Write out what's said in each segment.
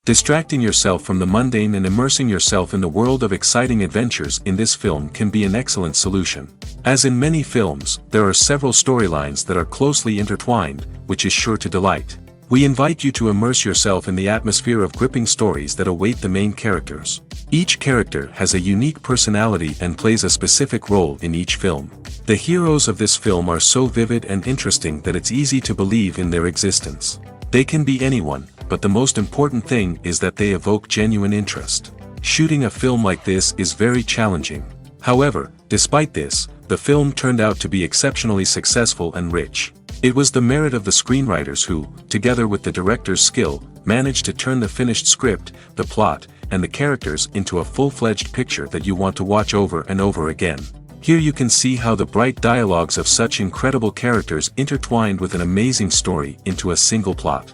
Distracting yourself from the mundane and immersing yourself in the world of exciting adventures in this film can be an excellent solution. As in many films, there are several storylines that are closely intertwined, which is sure to delight. We invite you to immerse yourself in the atmosphere of gripping stories that await the main characters. Each character has a unique personality and plays a specific role in each film. The heroes of this film are so vivid and interesting that it's easy to believe in their existence. They can be anyone, but the most important thing is that they evoke genuine interest. Shooting a film like this is very challenging. However, despite this, the film turned out to be exceptionally successful and rich. It was the merit of the screenwriters who, together with the director's skill, managed to turn the finished script, the plot, and the characters into a full-fledged picture that you want to watch over and over again. Here you can see how the bright dialogues of such incredible characters intertwined with an amazing story into a single plot.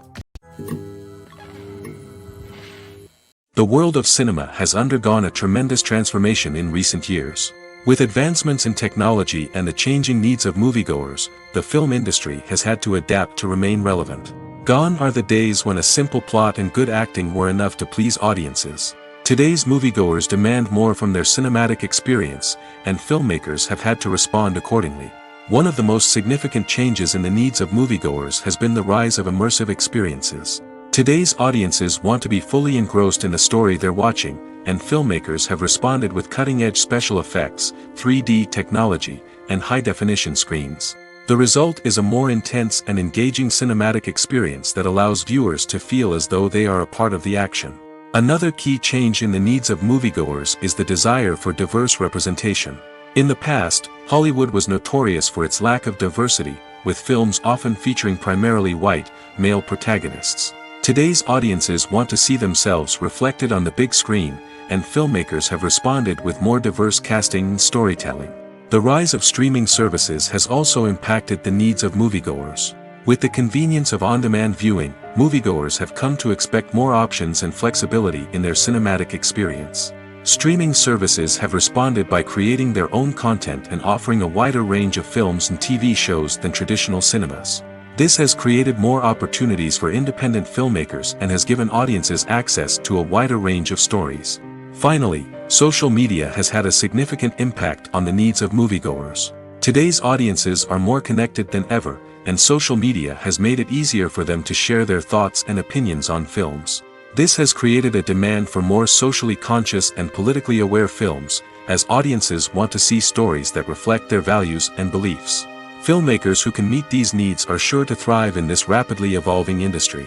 The world of cinema has undergone a tremendous transformation in recent years. With advancements in technology and the changing needs of moviegoers, the film industry has had to adapt to remain relevant. Gone are the days when a simple plot and good acting were enough to please audiences. Today's moviegoers demand more from their cinematic experience, and filmmakers have had to respond accordingly. One of the most significant changes in the needs of moviegoers has been the rise of immersive experiences. Today's audiences want to be fully engrossed in the story they're watching, and filmmakers have responded with cutting-edge special effects, 3D technology, and high-definition screens. The result is a more intense and engaging cinematic experience that allows viewers to feel as though they are a part of the action. Another key change in the needs of moviegoers is the desire for diverse representation. In the past, Hollywood was notorious for its lack of diversity, with films often featuring primarily white, male protagonists. Today's audiences want to see themselves reflected on the big screen, and filmmakers have responded with more diverse casting and storytelling. The rise of streaming services has also impacted the needs of moviegoers. With the convenience of on-demand viewing, moviegoers have come to expect more options and flexibility in their cinematic experience. Streaming services have responded by creating their own content and offering a wider range of films and TV shows than traditional cinemas. This has created more opportunities for independent filmmakers and has given audiences access to a wider range of stories. Finally, social media has had a significant impact on the needs of moviegoers. Today's audiences are more connected than ever, and social media has made it easier for them to share their thoughts and opinions on films. This has created a demand for more socially conscious and politically aware films, as audiences want to see stories that reflect their values and beliefs. Filmmakers who can meet these needs are sure to thrive in this rapidly evolving industry.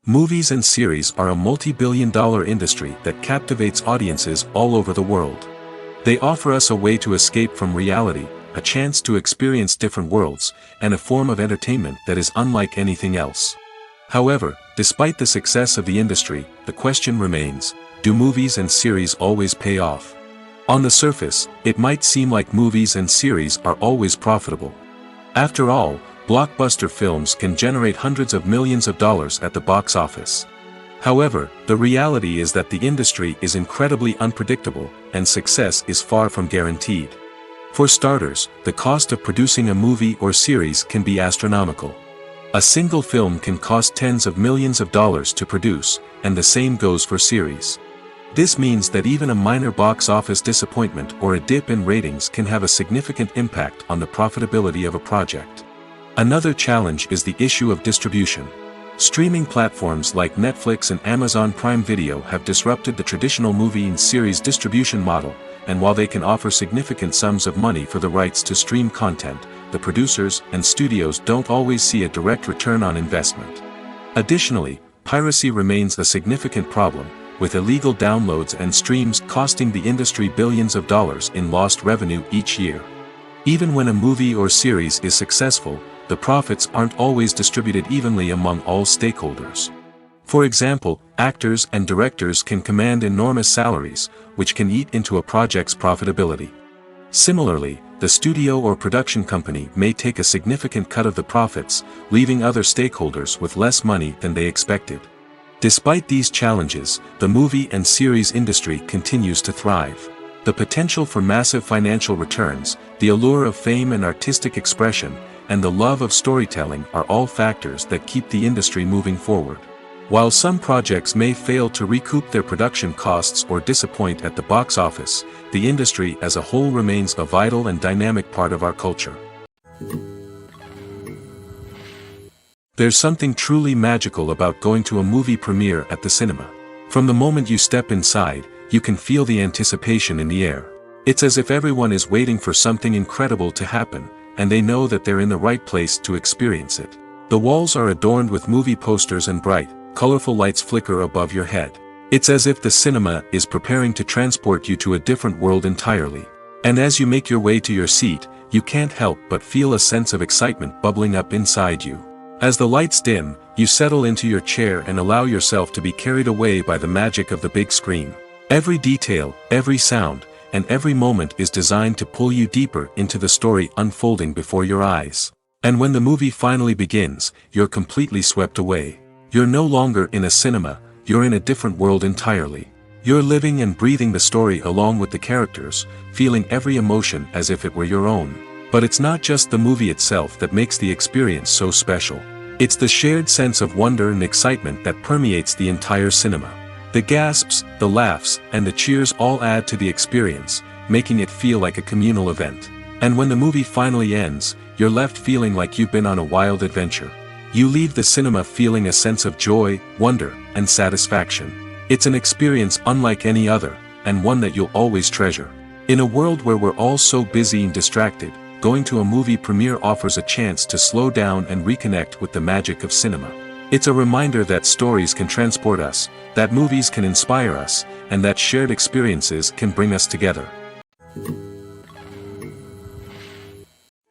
Movies and series are a multi-billion-dollar industry that captivates audiences all over the world. They offer us a way to escape from reality, a chance to experience different worlds, and a form of entertainment that is unlike anything else. However, despite the success of the industry, the question remains, do movies and series always pay off? On the surface, it might seem like movies and series are always profitable. After all, blockbuster films can generate hundreds of millions of dollars at the box office. However, the reality is that the industry is incredibly unpredictable, and success is far from guaranteed. For starters, the cost of producing a movie or series can be astronomical. A single film can cost tens of millions of dollars to produce, and the same goes for series. This means that even a minor box office disappointment or a dip in ratings can have a significant impact on the profitability of a project. Another challenge is the issue of distribution. Streaming platforms like Netflix and Amazon Prime Video have disrupted the traditional movie and series distribution model, and while they can offer significant sums of money for the rights to stream content, the producers and studios don't always see a direct return on investment. Additionally, piracy remains a significant problem, with illegal downloads and streams costing the industry billions of dollars in lost revenue each year. Even when a movie or series is successful, the profits aren't always distributed evenly among all stakeholders. For example, actors and directors can command enormous salaries, which can eat into a project's profitability. Similarly, the studio or production company may take a significant cut of the profits, leaving other stakeholders with less money than they expected. Despite these challenges, the movie and series industry continues to thrive. The potential for massive financial returns, the allure of fame and artistic expression, and the love of storytelling are all factors that keep the industry moving forward. While some projects may fail to recoup their production costs or disappoint at the box office, the industry as a whole remains a vital and dynamic part of our culture. There's something truly magical about going to a movie premiere at the cinema. From the moment you step inside, you can feel the anticipation in the air. It's as if everyone is waiting for something incredible to happen, and they know that they're in the right place to experience it. The walls are adorned with movie posters and bright, colorful lights flicker above your head. It's as if the cinema is preparing to transport you to a different world entirely. And as you make your way to your seat, you can't help but feel a sense of excitement bubbling up inside you. As the lights dim, you settle into your chair and allow yourself to be carried away by the magic of the big screen. Every detail, every sound, and every moment is designed to pull you deeper into the story unfolding before your eyes. And when the movie finally begins, you're completely swept away. You're no longer in a cinema, you're in a different world entirely. You're living and breathing the story along with the characters, feeling every emotion as if it were your own. But it's not just the movie itself that makes the experience so special. It's the shared sense of wonder and excitement that permeates the entire cinema. The gasps, the laughs, and the cheers all add to the experience, making it feel like a communal event. And when the movie finally ends, you're left feeling like you've been on a wild adventure. You leave the cinema feeling a sense of joy, wonder, and satisfaction. It's an experience unlike any other, and one that you'll always treasure. In a world where we're all so busy and distracted, going to a movie premiere offers a chance to slow down and reconnect with the magic of cinema. It's a reminder that stories can transport us, that movies can inspire us, and that shared experiences can bring us together.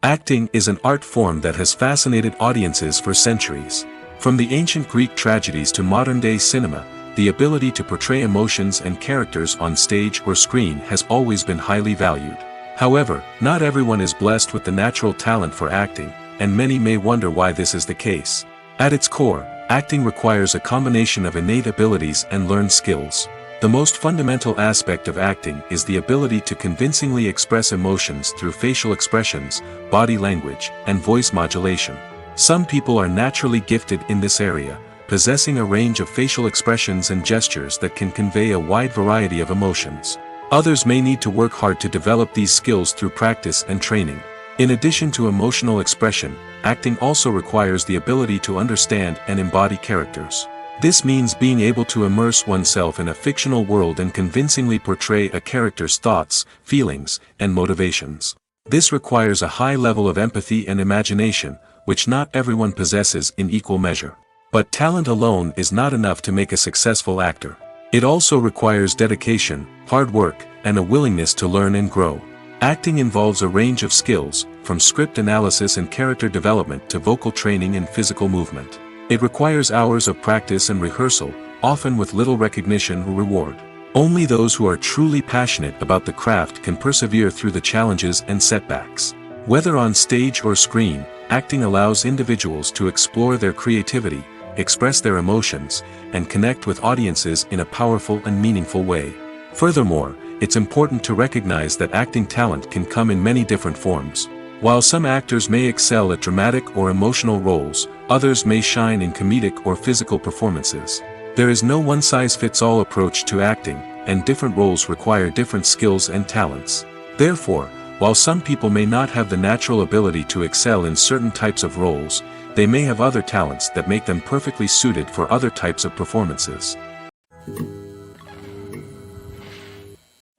Acting is an art form that has fascinated audiences for centuries. From the ancient Greek tragedies to modern-day cinema, the ability to portray emotions and characters on stage or screen has always been highly valued. However, not everyone is blessed with the natural talent for acting, and many may wonder why this is the case. At its core, acting requires a combination of innate abilities and learned skills. The most fundamental aspect of acting is the ability to convincingly express emotions through facial expressions, body language, and voice modulation. Some people are naturally gifted in this area, possessing a range of facial expressions and gestures that can convey a wide variety of emotions. Others may need to work hard to develop these skills through practice and training. In addition to emotional expression, acting also requires the ability to understand and embody characters. This means being able to immerse oneself in a fictional world and convincingly portray a character's thoughts, feelings, and motivations. This requires a high level of empathy and imagination, which not everyone possesses in equal measure. But talent alone is not enough to make a successful actor. It also requires dedication, hard work, and a willingness to learn and grow. Acting involves a range of skills, from script analysis and character development to vocal training and physical movement. It requires hours of practice and rehearsal, often with little recognition or reward. Only those who are truly passionate about the craft can persevere through the challenges and setbacks. Whether on stage or screen, acting allows individuals to explore their creativity, express their emotions, and connect with audiences in a powerful and meaningful way. Furthermore, it's important to recognize that acting talent can come in many different forms. While some actors may excel at dramatic or emotional roles, others may shine in comedic or physical performances. There is no one-size-fits-all approach to acting, and different roles require different skills and talents. Therefore, while some people may not have the natural ability to excel in certain types of roles, they may have other talents that make them perfectly suited for other types of performances.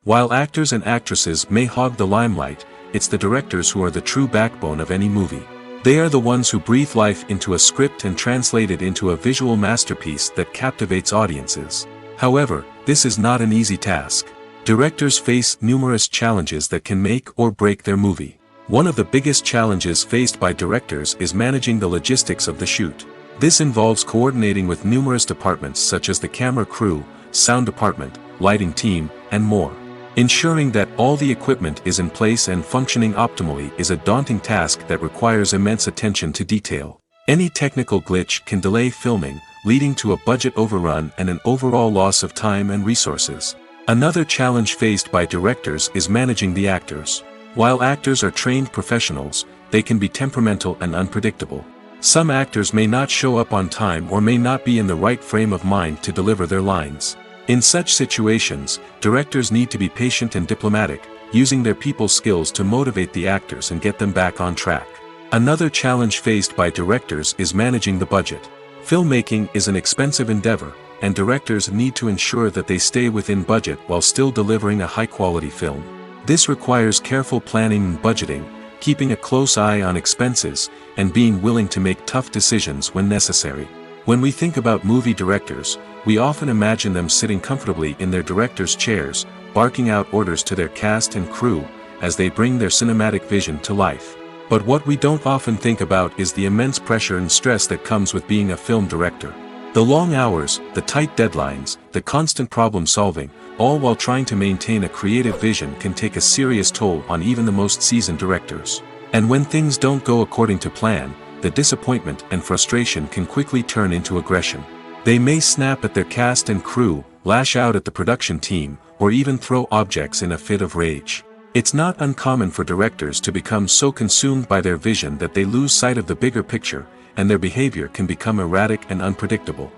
While actors and actresses may hog the limelight, it's the directors who are the true backbone of any movie. They are the ones who breathe life into a script and translate it into a visual masterpiece that captivates audiences. However, this is not an easy task. Directors face numerous challenges that can make or break their movie. One of the biggest challenges faced by directors is managing the logistics of the shoot. This involves coordinating with numerous departments such as the camera crew, sound department, lighting team, and more. Ensuring that all the equipment is in place and functioning optimally is a daunting task that requires immense attention to detail. Any technical glitch can delay filming, leading to a budget overrun and an overall loss of time and resources. Another challenge faced by directors is managing the actors. While actors are trained professionals, they can be temperamental and unpredictable. Some actors may not show up on time or may not be in the right frame of mind to deliver their lines. In such situations, directors need to be patient and diplomatic, using their people skills to motivate the actors and get them back on track. Another challenge faced by directors is managing the budget. Filmmaking is an expensive endeavor, and directors need to ensure that they stay within budget while still delivering a high-quality film. This requires careful planning and budgeting, keeping a close eye on expenses, and being willing to make tough decisions when necessary. When we think about movie directors, we often imagine them sitting comfortably in their director's chairs, barking out orders to their cast and crew, as they bring their cinematic vision to life. But what we don't often think about is the immense pressure and stress that comes with being a film director. The long hours, the tight deadlines, the constant problem solving, all while trying to maintain a creative vision can take a serious toll on even the most seasoned directors. And when things don't go according to plan, the disappointment and frustration can quickly turn into aggression. They may snap at their cast and crew, lash out at the production team, or even throw objects in a fit of rage. It's not uncommon for directors to become so consumed by their vision that they lose sight of the bigger picture, and their behavior can become erratic and unpredictable.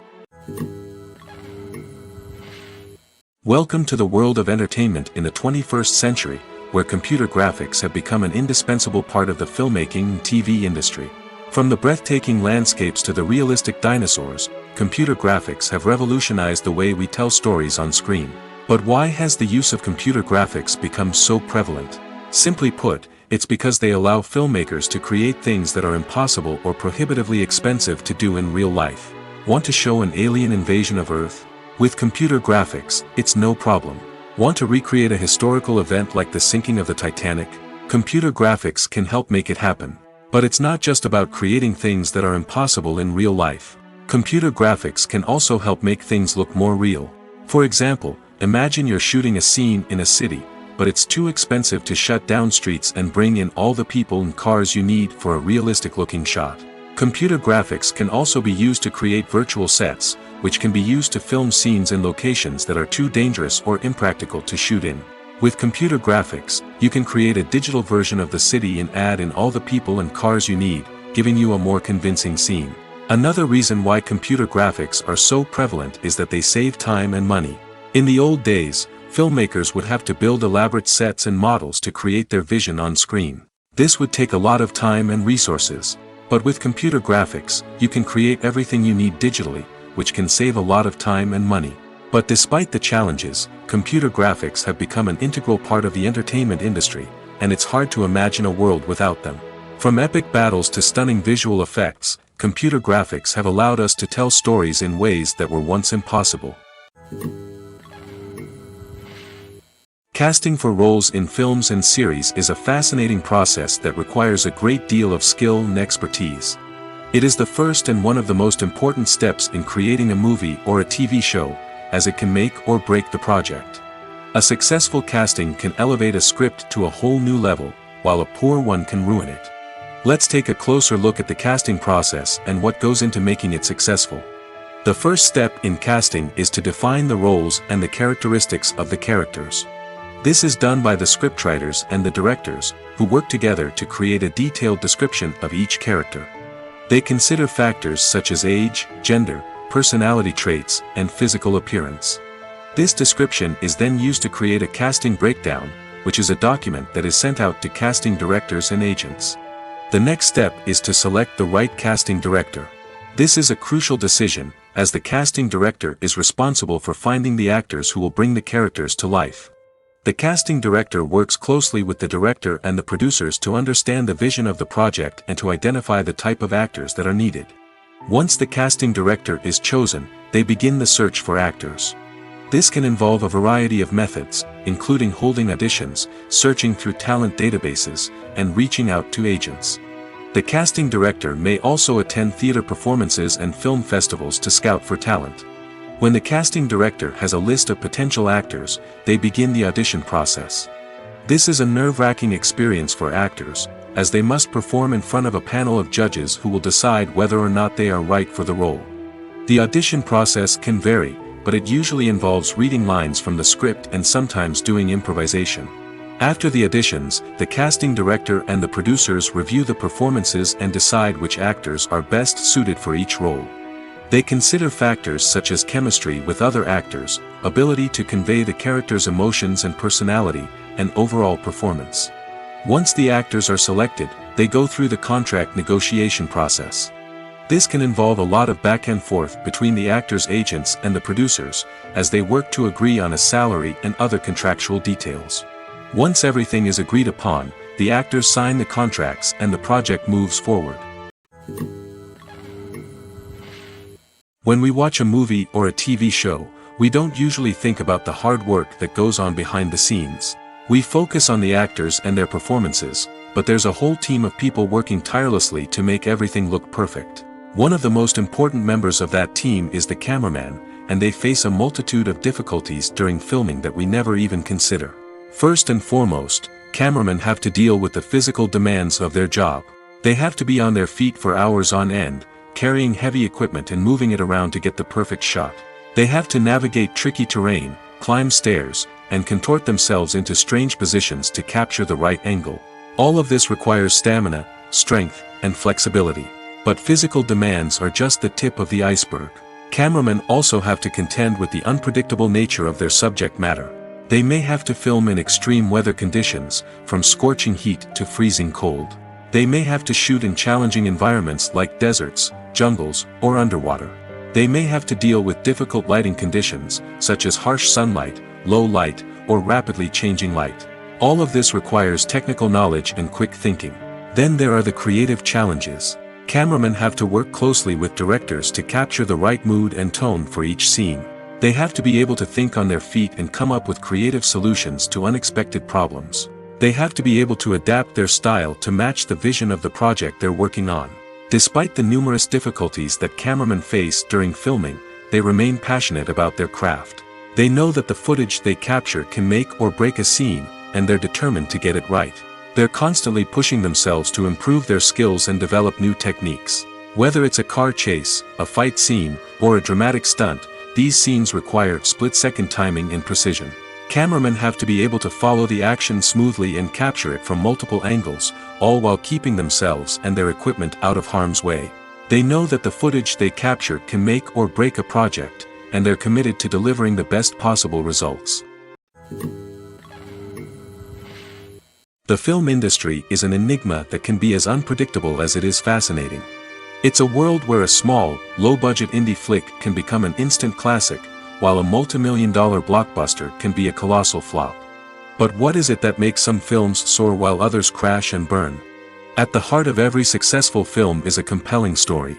Welcome to the world of entertainment in the 21st century, where computer graphics have become an indispensable part of the filmmaking and TV industry. From the breathtaking landscapes to the realistic dinosaurs, computer graphics have revolutionized the way we tell stories on screen. But why has the use of computer graphics become so prevalent? Simply put, it's because they allow filmmakers to create things that are impossible or prohibitively expensive to do in real life. Want to show an alien invasion of Earth? With computer graphics, it's no problem. Want to recreate a historical event like the sinking of the Titanic? Computer graphics can help make it happen. But it's not just about creating things that are impossible in real life. Computer graphics can also help make things look more real. For example, imagine you're shooting a scene in a city, but it's too expensive to shut down streets and bring in all the people and cars you need for a realistic-looking shot. Computer graphics can also be used to create virtual sets, which can be used to film scenes in locations that are too dangerous or impractical to shoot in. With computer graphics, you can create a digital version of the city and add in all the people and cars you need, giving you a more convincing scene. Another reason why computer graphics are so prevalent is that they save time and money. In the old days, filmmakers would have to build elaborate sets and models to create their vision on screen. This would take a lot of time and resources. But with computer graphics, you can create everything you need digitally, which can save a lot of time and money. But despite the challenges, computer graphics have become an integral part of the entertainment industry, and it's hard to imagine a world without them. From epic battles to stunning visual effects, computer graphics have allowed us to tell stories in ways that were once impossible. Casting for roles in films and series is a fascinating process that requires a great deal of skill and expertise. It is the first and one of the most important steps in creating a movie or a TV show, as it can make or break the project. A successful casting can elevate a script to a whole new level, while a poor one can ruin it. Let's take a closer look at the casting process and what goes into making it successful. The first step in casting is to define the roles and the characteristics of the characters. This is done by the scriptwriters and the directors, who work together to create a detailed description of each character. They consider factors such as age, gender, personality traits, and physical appearance. This description is then used to create a casting breakdown, which is a document that is sent out to casting directors and agents. The next step is to select the right casting director. This is a crucial decision, as the casting director is responsible for finding the actors who will bring the characters to life. The casting director works closely with the director and the producers to understand the vision of the project and to identify the type of actors that are needed. Once the casting director is chosen, they begin the search for actors. This can involve a variety of methods, including holding auditions, searching through talent databases, and reaching out to agents. The casting director may also attend theater performances and film festivals to scout for talent. When the casting director has a list of potential actors, they begin the audition process. This is a nerve-wracking experience for actors, as they must perform in front of a panel of judges who will decide whether or not they are right for the role. The audition process can vary, but it usually involves reading lines from the script and sometimes doing improvisation. After the auditions, the casting director and the producers review the performances and decide which actors are best suited for each role. They consider factors such as chemistry with other actors, ability to convey the character's emotions and personality, and overall performance. Once the actors are selected, they go through the contract negotiation process. This can involve a lot of back and forth between the actors' agents and the producers, as they work to agree on a salary and other contractual details. Once everything is agreed upon, the actors sign the contracts and the project moves forward. When we watch a movie or a TV show, we don't usually think about the hard work that goes on behind the scenes. We focus on the actors and their performances, but there's a whole team of people working tirelessly to make everything look perfect. One of the most important members of that team is the cameraman, and they face a multitude of difficulties during filming that we never even consider. First and foremost, cameramen have to deal with the physical demands of their job. They have to be on their feet for hours on end, carrying heavy equipment and moving it around to get the perfect shot. They have to navigate tricky terrain, climb stairs, and contort themselves into strange positions to capture the right angle. All of this requires stamina, strength, and flexibility. But physical demands are just the tip of the iceberg. Cameramen also have to contend with the unpredictable nature of their subject matter. They may have to film in extreme weather conditions, from scorching heat to freezing cold. They may have to shoot in challenging environments like deserts, jungles, or underwater. They may have to deal with difficult lighting conditions, such as harsh sunlight, low light, or rapidly changing light. All of this requires technical knowledge and quick thinking. Then there are the creative challenges. Cameramen have to work closely with directors to capture the right mood and tone for each scene. They have to be able to think on their feet and come up with creative solutions to unexpected problems. They have to be able to adapt their style to match the vision of the project they're working on. Despite the numerous difficulties that cameramen face during filming, they remain passionate about their craft. They know that the footage they capture can make or break a scene, and they're determined to get it right. They're constantly pushing themselves to improve their skills and develop new techniques. Whether it's a car chase, a fight scene, or a dramatic stunt, these scenes require split-second timing and precision. Cameramen have to be able to follow the action smoothly and capture it from multiple angles, all while keeping themselves and their equipment out of harm's way. They know that the footage they capture can make or break a project, and they're committed to delivering the best possible results. The film industry is an enigma that can be as unpredictable as it is fascinating. It's a world where a small, low-budget indie flick can become an instant classic, while a multi-million-dollar blockbuster can be a colossal flop. But what is it that makes some films soar while others crash and burn? At the heart of every successful film is a compelling story.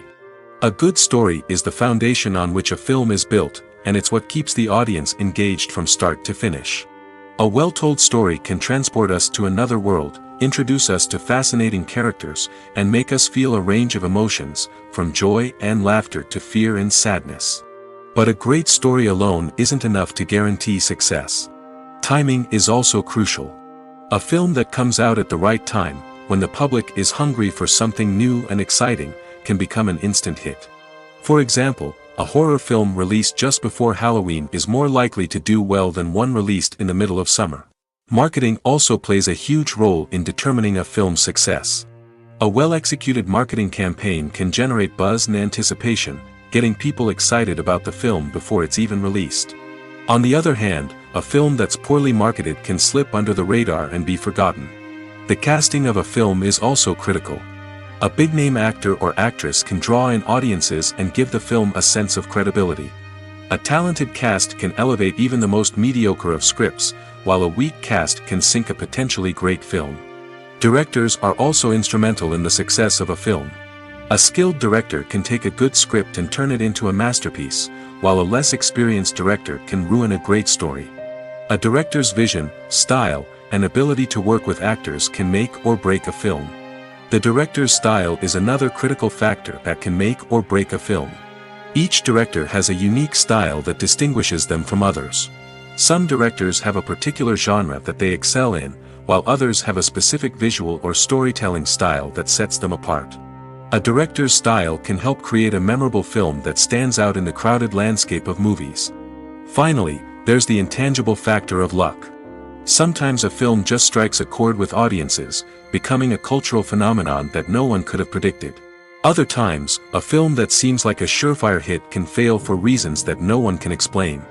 A good story is the foundation on which a film is built, and it's what keeps the audience engaged from start to finish. A well-told story can transport us to another world, introduce us to fascinating characters, and make us feel a range of emotions, from joy and laughter to fear and sadness. But a great story alone isn't enough to guarantee success. Timing is also crucial. A film that comes out at the right time, when the public is hungry for something new and exciting, can become an instant hit. For example, a horror film released just before Halloween is more likely to do well than one released in the middle of summer. Marketing also plays a huge role in determining a film's success. A well-executed marketing campaign can generate buzz and anticipation, getting people excited about the film before it's even released. On the other hand, a film that's poorly marketed can slip under the radar and be forgotten. The casting of a film is also critical. A big-name actor or actress can draw in audiences and give the film a sense of credibility. A talented cast can elevate even the most mediocre of scripts, while a weak cast can sink a potentially great film. Directors are also instrumental in the success of a film. A skilled director can take a good script and turn it into a masterpiece, while a less experienced director can ruin a great story. A director's vision, style, and ability to work with actors can make or break a film. The director's style is another critical factor that can make or break a film. Each director has a unique style that distinguishes them from others. Some directors have a particular genre that they excel in, while others have a specific visual or storytelling style that sets them apart. A director's style can help create a memorable film that stands out in the crowded landscape of movies. Finally, there's the intangible factor of luck. Sometimes a film just strikes a chord with audiences, becoming a cultural phenomenon that no one could have predicted. Other times, a film that seems like a surefire hit can fail for reasons that no one can explain.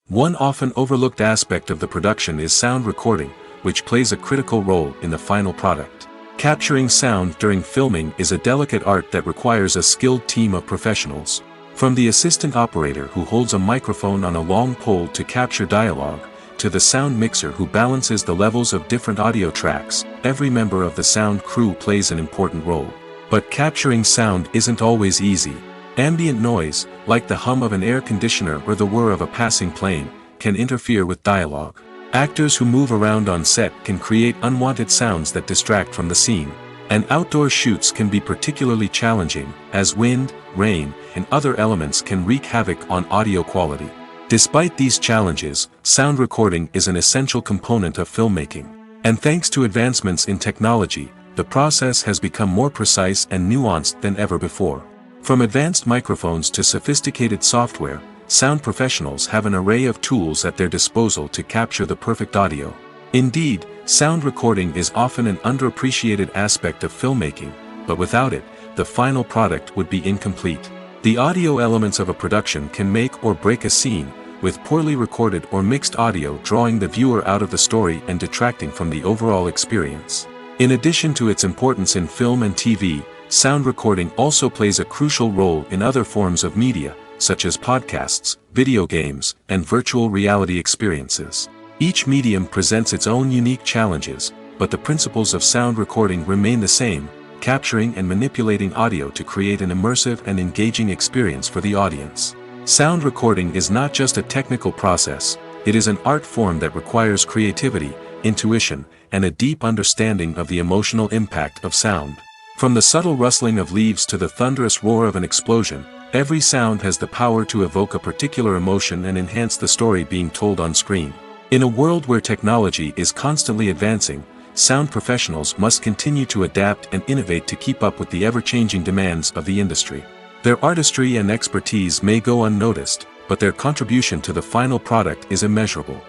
One often overlooked aspect of the production is sound recording, which plays a critical role in the final product. Capturing sound during filming is a delicate art that requires a skilled team of professionals. From the assistant operator who holds a microphone on a long pole to capture dialogue, to the sound mixer who balances the levels of different audio tracks, every member of the sound crew plays an important role. But capturing sound isn't always easy. Ambient noise, like the hum of an air conditioner or the whir of a passing plane, can interfere with dialogue. Actors who move around on set can create unwanted sounds that distract from the scene. And outdoor shoots can be particularly challenging, as wind, rain, and other elements can wreak havoc on audio quality. Despite these challenges, sound recording is an essential component of filmmaking. And thanks to advancements in technology, the process has become more precise and nuanced than ever before. From advanced microphones to sophisticated software, sound professionals have an array of tools at their disposal to capture the perfect audio. Indeed, sound recording is often an underappreciated aspect of filmmaking, but without it, the final product would be incomplete. The audio elements of a production can make or break a scene, with poorly recorded or mixed audio drawing the viewer out of the story and detracting from the overall experience. In addition to its importance in film and TV, sound recording also plays a crucial role in other forms of media, such as podcasts, video games, and virtual reality experiences. Each medium presents its own unique challenges, but the principles of sound recording remain the same, capturing and manipulating audio to create an immersive and engaging experience for the audience. Sound recording is not just a technical process, it is an art form that requires creativity, intuition, and a deep understanding of the emotional impact of sound. From the subtle rustling of leaves to the thunderous roar of an explosion, every sound has the power to evoke a particular emotion and enhance the story being told on screen. In a world where technology is constantly advancing, sound professionals must continue to adapt and innovate to keep up with the ever-changing demands of the industry. Their artistry and expertise may go unnoticed, but their contribution to the final product is immeasurable.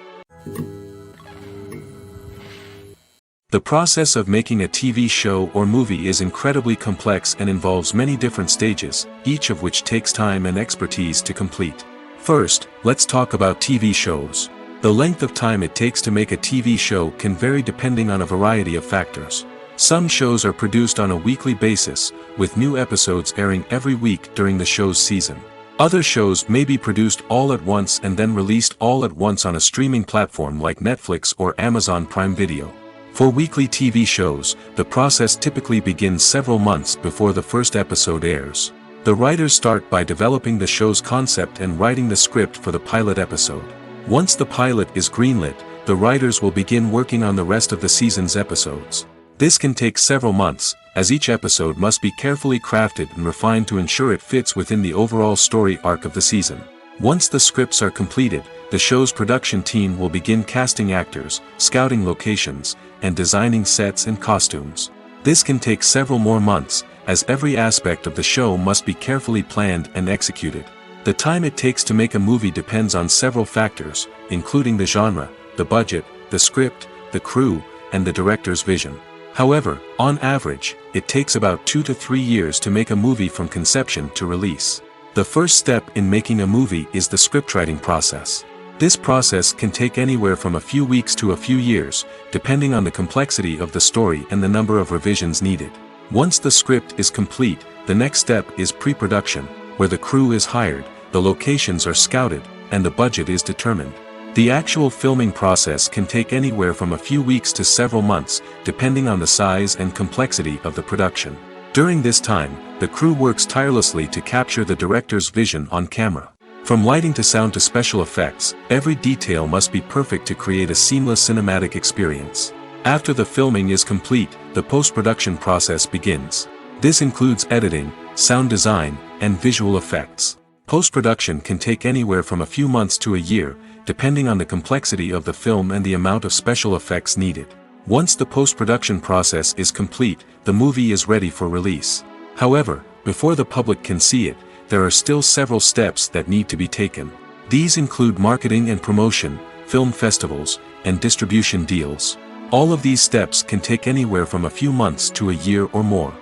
The process of making a TV show or movie is incredibly complex and involves many different stages, each of which takes time and expertise to complete. First, let's talk about TV shows. The length of time it takes to make a TV show can vary depending on a variety of factors. Some shows are produced on a weekly basis, with new episodes airing every week during the show's season. Other shows may be produced all at once and then released all at once on a streaming platform like Netflix or Amazon Prime Video. For weekly TV shows, the process typically begins several months before the first episode airs. The writers start by developing the show's concept and writing the script for the pilot episode. Once the pilot is greenlit, the writers will begin working on the rest of the season's episodes. This can take several months, as each episode must be carefully crafted and refined to ensure it fits within the overall story arc of the season. Once the scripts are completed, the show's production team will begin casting actors, scouting locations, and designing sets and costumes. This can take several more months, as every aspect of the show must be carefully planned and executed. The time it takes to make a movie depends on several factors, including the genre, the budget, the script, the crew, and the director's vision. However, on average, it takes about 2 to 3 years to make a movie from conception to release. The first step in making a movie is the scriptwriting process. This process can take anywhere from a few weeks to a few years, depending on the complexity of the story and the number of revisions needed. Once the script is complete, the next step is pre-production, where the crew is hired, the locations are scouted, and the budget is determined. The actual filming process can take anywhere from a few weeks to several months, depending on the size and complexity of the production. During this time, the crew works tirelessly to capture the director's vision on camera. From lighting to sound to special effects, every detail must be perfect to create a seamless cinematic experience. After the filming is complete, the post-production process begins. This includes editing, sound design, and visual effects. Post-production can take anywhere from a few months to a year, depending on the complexity of the film and the amount of special effects needed. Once the post-production process is complete, the movie is ready for release. However, before the public can see it, there are still several steps that need to be taken. These include marketing and promotion, film festivals, and distribution deals. All of these steps can take anywhere from a few months to a year or more.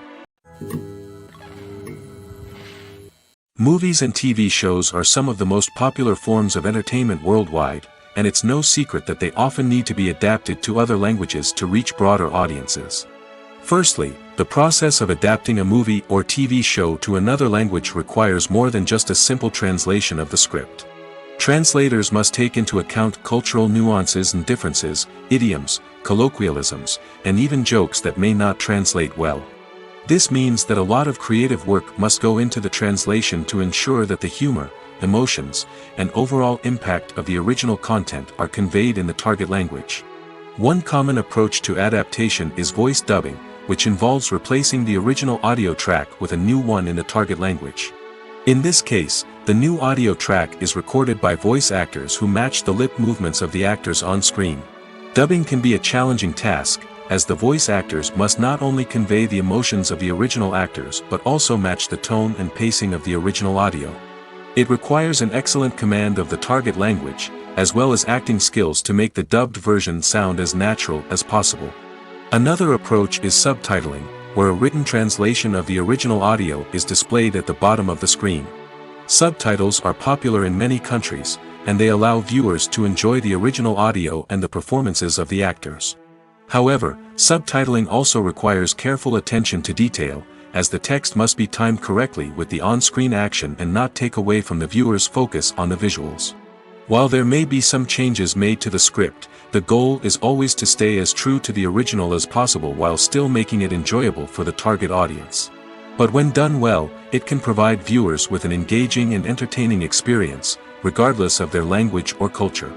Movies and TV shows are some of the most popular forms of entertainment worldwide, and it's no secret that they often need to be adapted to other languages to reach broader audiences. Firstly, the process of adapting a movie or TV show to another language requires more than just a simple translation of the script. Translators must take into account cultural nuances and differences, idioms, colloquialisms, and even jokes that may not translate well. This means that a lot of creative work must go into the translation to ensure that the humor, emotions, and overall impact of the original content are conveyed in the target language. One common approach to adaptation is voice dubbing, which involves replacing the original audio track with a new one in the target language. In this case, the new audio track is recorded by voice actors who match the lip movements of the actors on screen. Dubbing can be a challenging task, as the voice actors must not only convey the emotions of the original actors but also match the tone and pacing of the original audio. It requires an excellent command of the target language, as well as acting skills to make the dubbed version sound as natural as possible. Another approach is subtitling, where a written translation of the original audio is displayed at the bottom of the screen. Subtitles are popular in many countries, and they allow viewers to enjoy the original audio and the performances of the actors. However, subtitling also requires careful attention to detail, as the text must be timed correctly with the on-screen action and not take away from the viewer's focus on the visuals. While there may be some changes made to the script, the goal is always to stay as true to the original as possible while still making it enjoyable for the target audience. But when done well, it can provide viewers with an engaging and entertaining experience, regardless of their language or culture.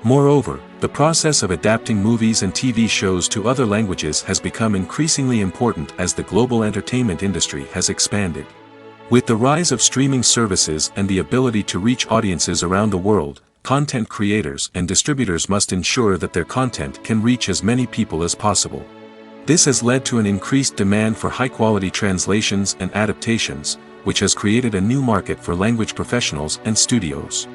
Moreover, the process of adapting movies and TV shows to other languages has become increasingly important as the global entertainment industry has expanded. With the rise of streaming services and the ability to reach audiences around the world, content creators and distributors must ensure that their content can reach as many people as possible. This has led to an increased demand for high-quality translations and adaptations, which has created a new market for language professionals and studios.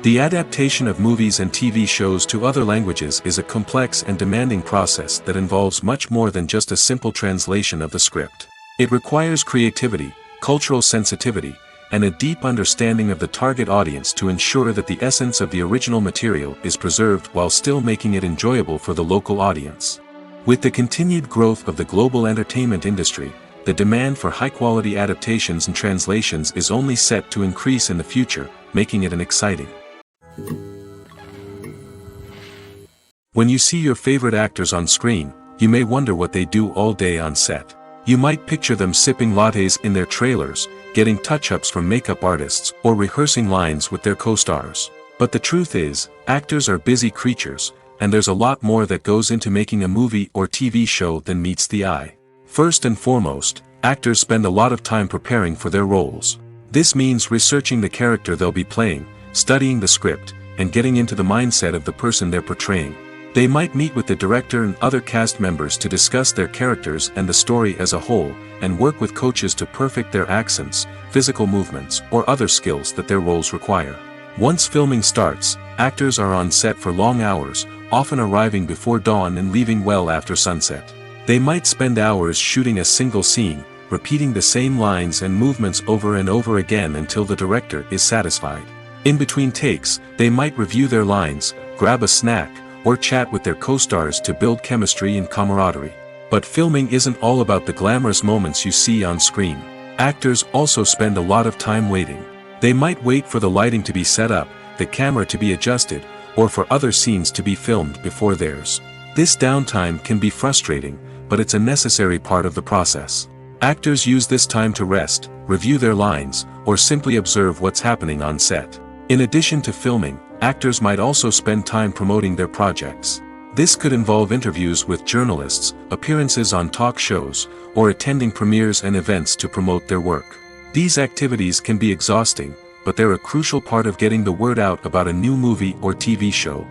The adaptation of movies and TV shows to other languages is a complex and demanding process that involves much more than just a simple translation of the script. It requires creativity, cultural sensitivity, and a deep understanding of the target audience to ensure that the essence of the original material is preserved while still making it enjoyable for the local audience. With the continued growth of the global entertainment industry, the demand for high-quality adaptations and translations is only set to increase in the future, making it an exciting. When you see your favorite actors on screen, you may wonder what they do all day on set. You might picture them sipping lattes in their trailers, getting touch-ups from makeup artists, or rehearsing lines with their co-stars. But the truth is, actors are busy creatures, and there's a lot more that goes into making a movie or TV show than meets the eye. First and foremost, actors spend a lot of time preparing for their roles. This means researching the character they'll be playing, studying the script, and getting into the mindset of the person they're portraying. They might meet with the director and other cast members to discuss their characters and the story as a whole, and work with coaches to perfect their accents, physical movements, or other skills that their roles require. Once filming starts, actors are on set for long hours, often arriving before dawn and leaving well after sunset. They might spend hours shooting a single scene, repeating the same lines and movements over and over again until the director is satisfied. In between takes, they might review their lines, grab a snack, or chat with their co-stars to build chemistry and camaraderie. But filming isn't all about the glamorous moments you see on screen. Actors also spend a lot of time waiting. They might wait for the lighting to be set up, the camera to be adjusted, or for other scenes to be filmed before theirs. This downtime can be frustrating, but it's a necessary part of the process. Actors use this time to rest, review their lines, or simply observe what's happening on set. In addition to filming, actors might also spend time promoting their projects. This could involve interviews with journalists, appearances on talk shows, or attending premieres and events to promote their work. These activities can be exhausting, but they're a crucial part of getting the word out about a new movie or TV show.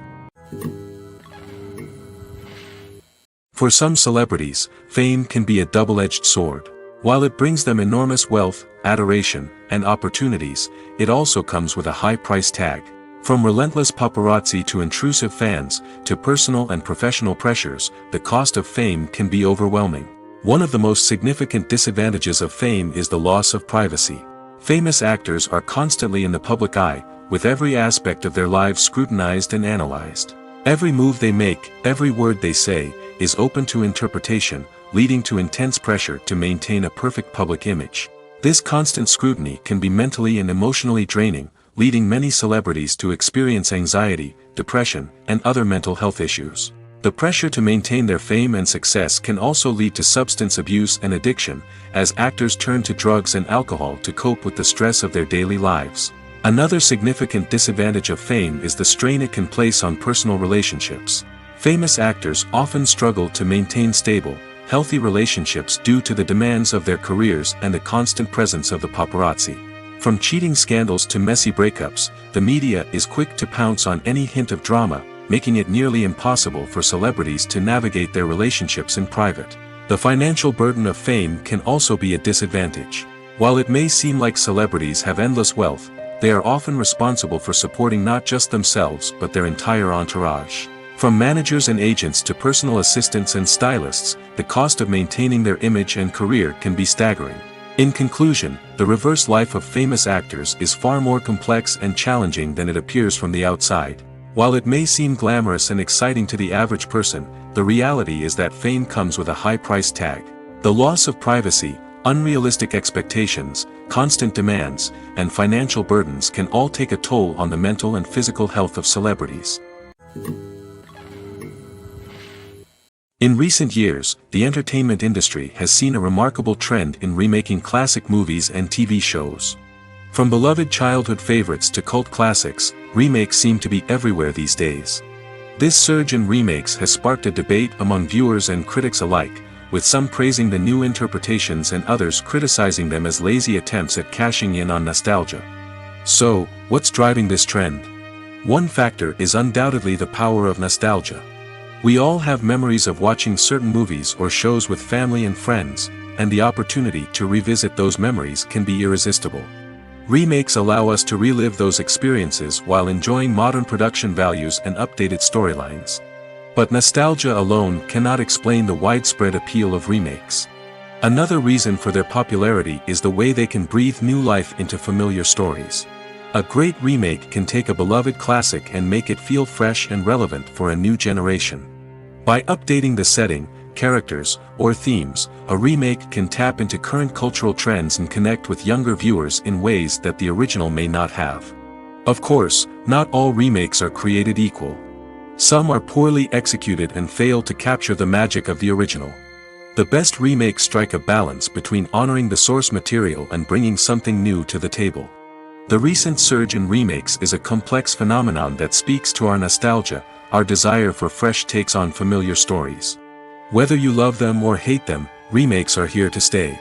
For some celebrities, fame can be a double-edged sword. While it brings them enormous wealth, adoration, and opportunities, it also comes with a high price tag. From relentless paparazzi to intrusive fans, to personal and professional pressures, the cost of fame can be overwhelming. One of the most significant disadvantages of fame is the loss of privacy. Famous actors are constantly in the public eye, with every aspect of their lives scrutinized and analyzed. Every move they make, every word they say, is open to interpretation, leading to intense pressure to maintain a perfect public image. This constant scrutiny can be mentally and emotionally draining, leading many celebrities to experience anxiety, depression, and other mental health issues. The pressure to maintain their fame and success can also lead to substance abuse and addiction, as actors turn to drugs and alcohol to cope with the stress of their daily lives. Another significant disadvantage of fame is the strain it can place on personal relationships. Famous actors often struggle to maintain stable, healthy relationships due to the demands of their careers and the constant presence of the paparazzi. From cheating scandals to messy breakups, the media is quick to pounce on any hint of drama, making it nearly impossible for celebrities to navigate their relationships in private. The financial burden of fame can also be a disadvantage. While it may seem like celebrities have endless wealth, they are often responsible for supporting not just themselves but their entire entourage. From managers and agents to personal assistants and stylists, the cost of maintaining their image and career can be staggering. In conclusion, the reverse life of famous actors is far more complex and challenging than it appears from the outside. While it may seem glamorous and exciting to the average person, the reality is that fame comes with a high price tag. The loss of privacy, unrealistic expectations, constant demands, and financial burdens can all take a toll on the mental and physical health of celebrities. In recent years, the entertainment industry has seen a remarkable trend in remaking classic movies and TV shows. From beloved childhood favorites to cult classics, remakes seem to be everywhere these days. This surge in remakes has sparked a debate among viewers and critics alike, with some praising the new interpretations and others criticizing them as lazy attempts at cashing in on nostalgia. So, what's driving this trend? One factor is undoubtedly the power of nostalgia. We all have memories of watching certain movies or shows with family and friends, and the opportunity to revisit those memories can be irresistible. Remakes allow us to relive those experiences while enjoying modern production values and updated storylines. But nostalgia alone cannot explain the widespread appeal of remakes. Another reason for their popularity is the way they can breathe new life into familiar stories. A great remake can take a beloved classic and make it feel fresh and relevant for a new generation. By updating the setting, characters, or themes, a remake can tap into current cultural trends and connect with younger viewers in ways that the original may not have. Of course, not all remakes are created equal. Some are poorly executed and fail to capture the magic of the original. The best remakes strike a balance between honoring the source material and bringing something new to the table. The recent surge in remakes is a complex phenomenon that speaks to our nostalgia, our desire for fresh takes on familiar stories. Whether you love them or hate them, remakes are here to stay.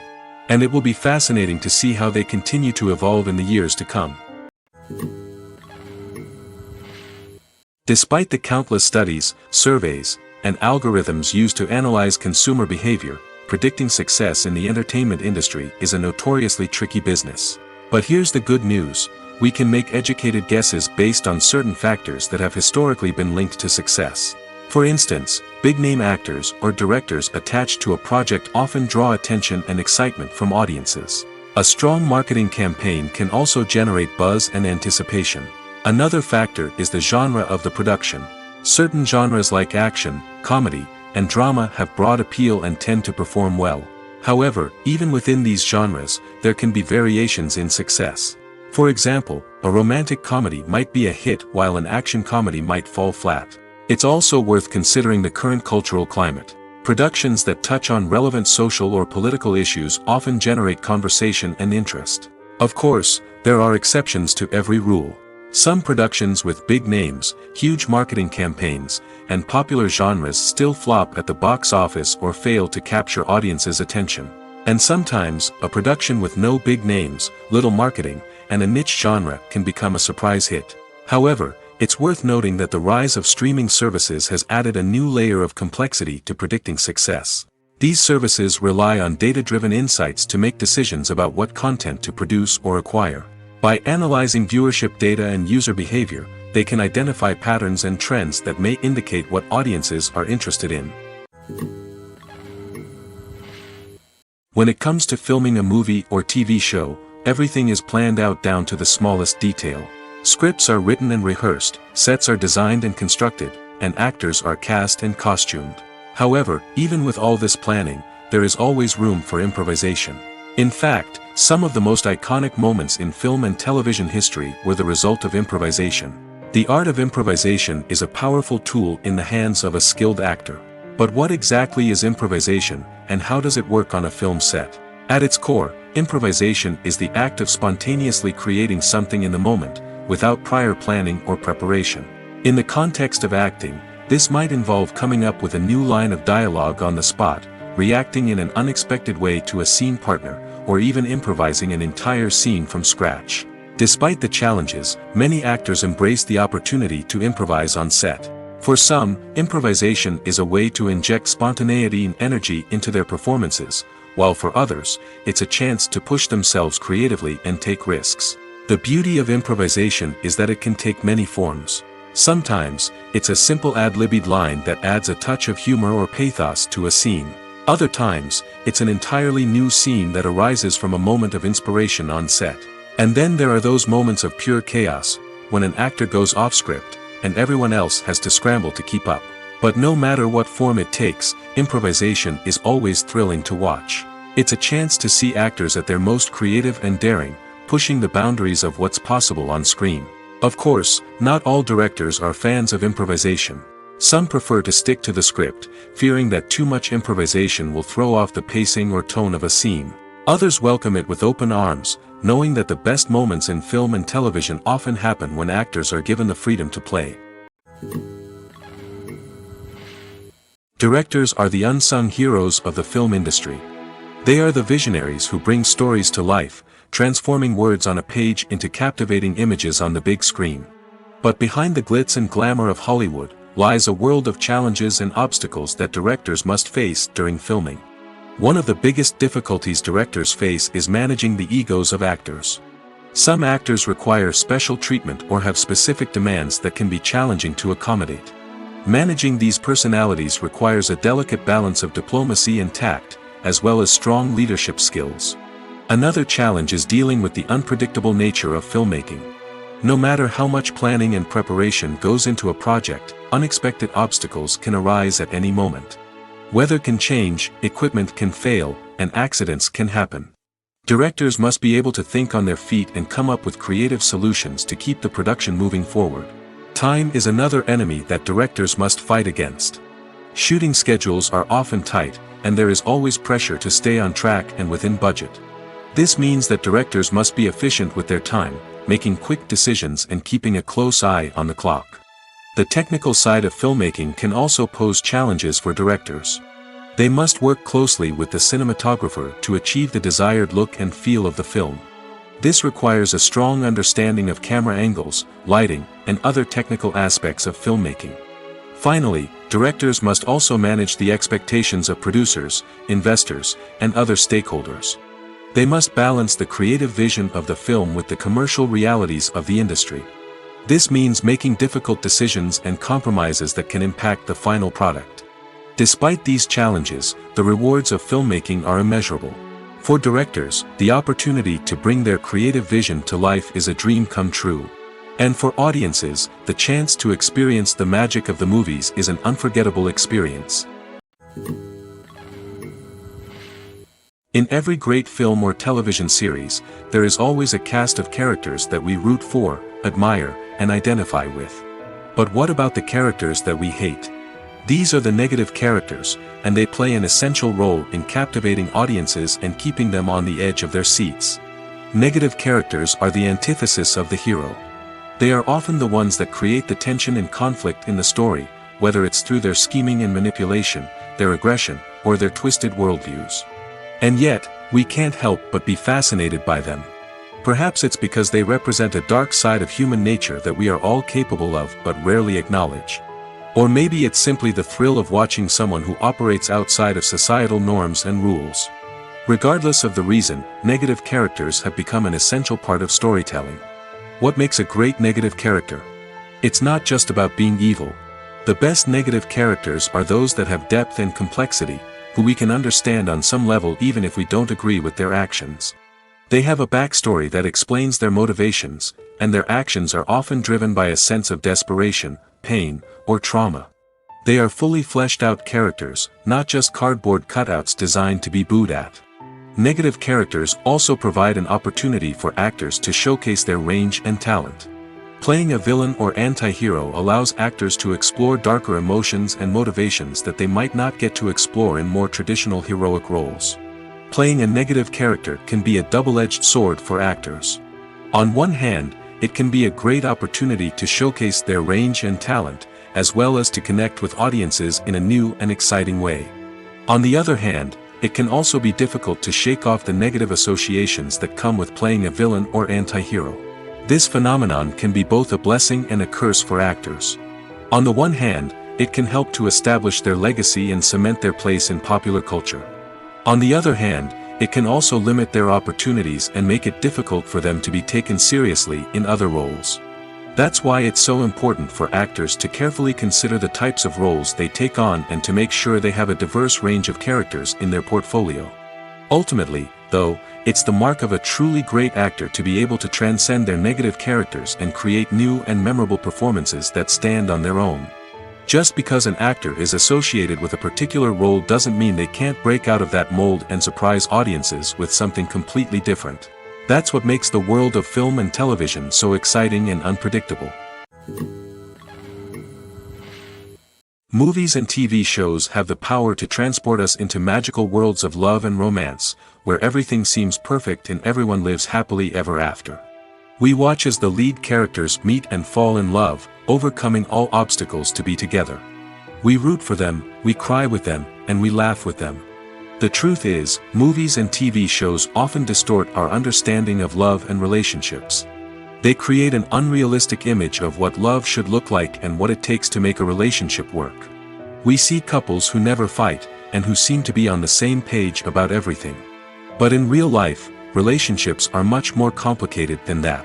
And it will be fascinating to see how they continue to evolve in the years to come. Despite the countless studies, surveys, and algorithms used to analyze consumer behavior, predicting success in the entertainment industry is a notoriously tricky business. But here's the good news: we can make educated guesses based on certain factors that have historically been linked to success. For instance, big-name actors or directors attached to a project often draw attention and excitement from audiences. A strong marketing campaign can also generate buzz and anticipation. Another factor is the genre of the production. Certain genres like action, comedy, and drama have broad appeal and tend to perform well. However, even within these genres, there can be variations in success. For example, a romantic comedy might be a hit while an action comedy might fall flat. It's also worth considering the current cultural climate. Productions that touch on relevant social or political issues often generate conversation and interest. Of course, there are exceptions to every rule. Some productions with big names, huge marketing campaigns, and popular genres still flop at the box office or fail to capture audiences' attention. And sometimes, a production with no big names, little marketing, and a niche genre can become a surprise hit. However, it's worth noting that the rise of streaming services has added a new layer of complexity to predicting success. These services rely on data-driven insights to make decisions about what content to produce or acquire. By analyzing viewership data and user behavior, they can identify patterns and trends that may indicate what audiences are interested in. When it comes to filming a movie or TV show, everything is planned out down to the smallest detail. Scripts are written and rehearsed, sets are designed and constructed, and actors are cast and costumed. However, even with all this planning, there is always room for improvisation. In fact, some of the most iconic moments in film and television history were the result of improvisation. The art of improvisation is a powerful tool in the hands of a skilled actor. But what exactly is improvisation, and how does it work on a film set? At its core, improvisation is the act of spontaneously creating something in the moment, without prior planning or preparation. In the context of acting, this might involve coming up with a new line of dialogue on the spot, reacting in an unexpected way to a scene partner, or even improvising an entire scene from scratch. Despite the challenges, many actors embrace the opportunity to improvise on set. For some, improvisation is a way to inject spontaneity and energy into their performances, while for others, it's a chance to push themselves creatively and take risks. The beauty of improvisation is that it can take many forms. Sometimes, it's a simple ad-libbed line that adds a touch of humor or pathos to a scene. Other times, it's an entirely new scene that arises from a moment of inspiration on set. And then there are those moments of pure chaos, when an actor goes off script, and everyone else has to scramble to keep up. But no matter what form it takes, improvisation is always thrilling to watch. It's a chance to see actors at their most creative and daring, pushing the boundaries of what's possible on screen. Of course, not all directors are fans of improvisation. Some prefer to stick to the script, fearing that too much improvisation will throw off the pacing or tone of a scene. Others welcome it with open arms, knowing that the best moments in film and television often happen when actors are given the freedom to play. Directors are the unsung heroes of the film industry. They are the visionaries who bring stories to life, transforming words on a page into captivating images on the big screen. But behind the glitz and glamour of Hollywood, lies a world of challenges and obstacles that directors must face during filming. One of the biggest difficulties directors face is managing the egos of actors. Some actors require special treatment or have specific demands that can be challenging to accommodate. Managing these personalities requires a delicate balance of diplomacy and tact, as well as strong leadership skills. Another challenge is dealing with the unpredictable nature of filmmaking. No matter how much planning and preparation goes into a project, unexpected obstacles can arise at any moment. Weather can change, equipment can fail, and accidents can happen. Directors must be able to think on their feet and come up with creative solutions to keep the production moving forward. Time is another enemy that directors must fight against. Shooting schedules are often tight, and there is always pressure to stay on track and within budget. This means that directors must be efficient with their time, making quick decisions and keeping a close eye on the clock. The technical side of filmmaking can also pose challenges for directors. They must work closely with the cinematographer to achieve the desired look and feel of the film. This requires a strong understanding of camera angles, lighting, and other technical aspects of filmmaking. Finally, directors must also manage the expectations of producers, investors, and other stakeholders. They must balance the creative vision of the film with the commercial realities of the industry. This means making difficult decisions and compromises that can impact the final product. Despite these challenges, the rewards of filmmaking are immeasurable. For directors, the opportunity to bring their creative vision to life is a dream come true. And for audiences, the chance to experience the magic of the movies is an unforgettable experience. In every great film or television series, there is always a cast of characters that we root for, admire, and identify with. But what about the characters that we hate? These are the negative characters, and they play an essential role in captivating audiences and keeping them on the edge of their seats. Negative characters are the antithesis of the hero. They are often the ones that create the tension and conflict in the story, whether it's through their scheming and manipulation, their aggression, or their twisted worldviews. And yet, we can't help but be fascinated by them. Perhaps it's because they represent a dark side of human nature that we are all capable of but rarely acknowledge. Or maybe it's simply the thrill of watching someone who operates outside of societal norms and rules. Regardless of the reason, negative characters have become an essential part of storytelling. What makes a great negative character? It's not just about being evil. The best negative characters are those that have depth and complexity, who we can understand on some level even if we don't agree with their actions. They have a backstory that explains their motivations, and their actions are often driven by a sense of desperation, pain, or trauma. They are fully fleshed out characters, not just cardboard cutouts designed to be booed at. Negative characters also provide an opportunity for actors to showcase their range and talent. Playing a villain or anti-hero allows actors to explore darker emotions and motivations that they might not get to explore in more traditional heroic roles. Playing a negative character can be a double-edged sword for actors. On one hand, it can be a great opportunity to showcase their range and talent, as well as to connect with audiences in a new and exciting way. On the other hand, it can also be difficult to shake off the negative associations that come with playing a villain or anti-hero. This phenomenon can be both a blessing and a curse for actors. On the one hand, it can help to establish their legacy and cement their place in popular culture. On the other hand, it can also limit their opportunities and make it difficult for them to be taken seriously in other roles. That's why it's so important for actors to carefully consider the types of roles they take on and to make sure they have a diverse range of characters in their portfolio. Ultimately, though, it's the mark of a truly great actor to be able to transcend their negative characters and create new and memorable performances that stand on their own. Just because an actor is associated with a particular role doesn't mean they can't break out of that mold and surprise audiences with something completely different. That's what makes the world of film and television so exciting and unpredictable. Movies and TV shows have the power to transport us into magical worlds of love and romance, where everything seems perfect and everyone lives happily ever after. We watch as the lead characters meet and fall in love, overcoming all obstacles to be together. We root for them, we cry with them, and we laugh with them. The truth is, movies and TV shows often distort our understanding of love and relationships. They create an unrealistic image of what love should look like and what it takes to make a relationship work. We see couples who never fight, and who seem to be on the same page about everything. But in real life, relationships are much more complicated than that.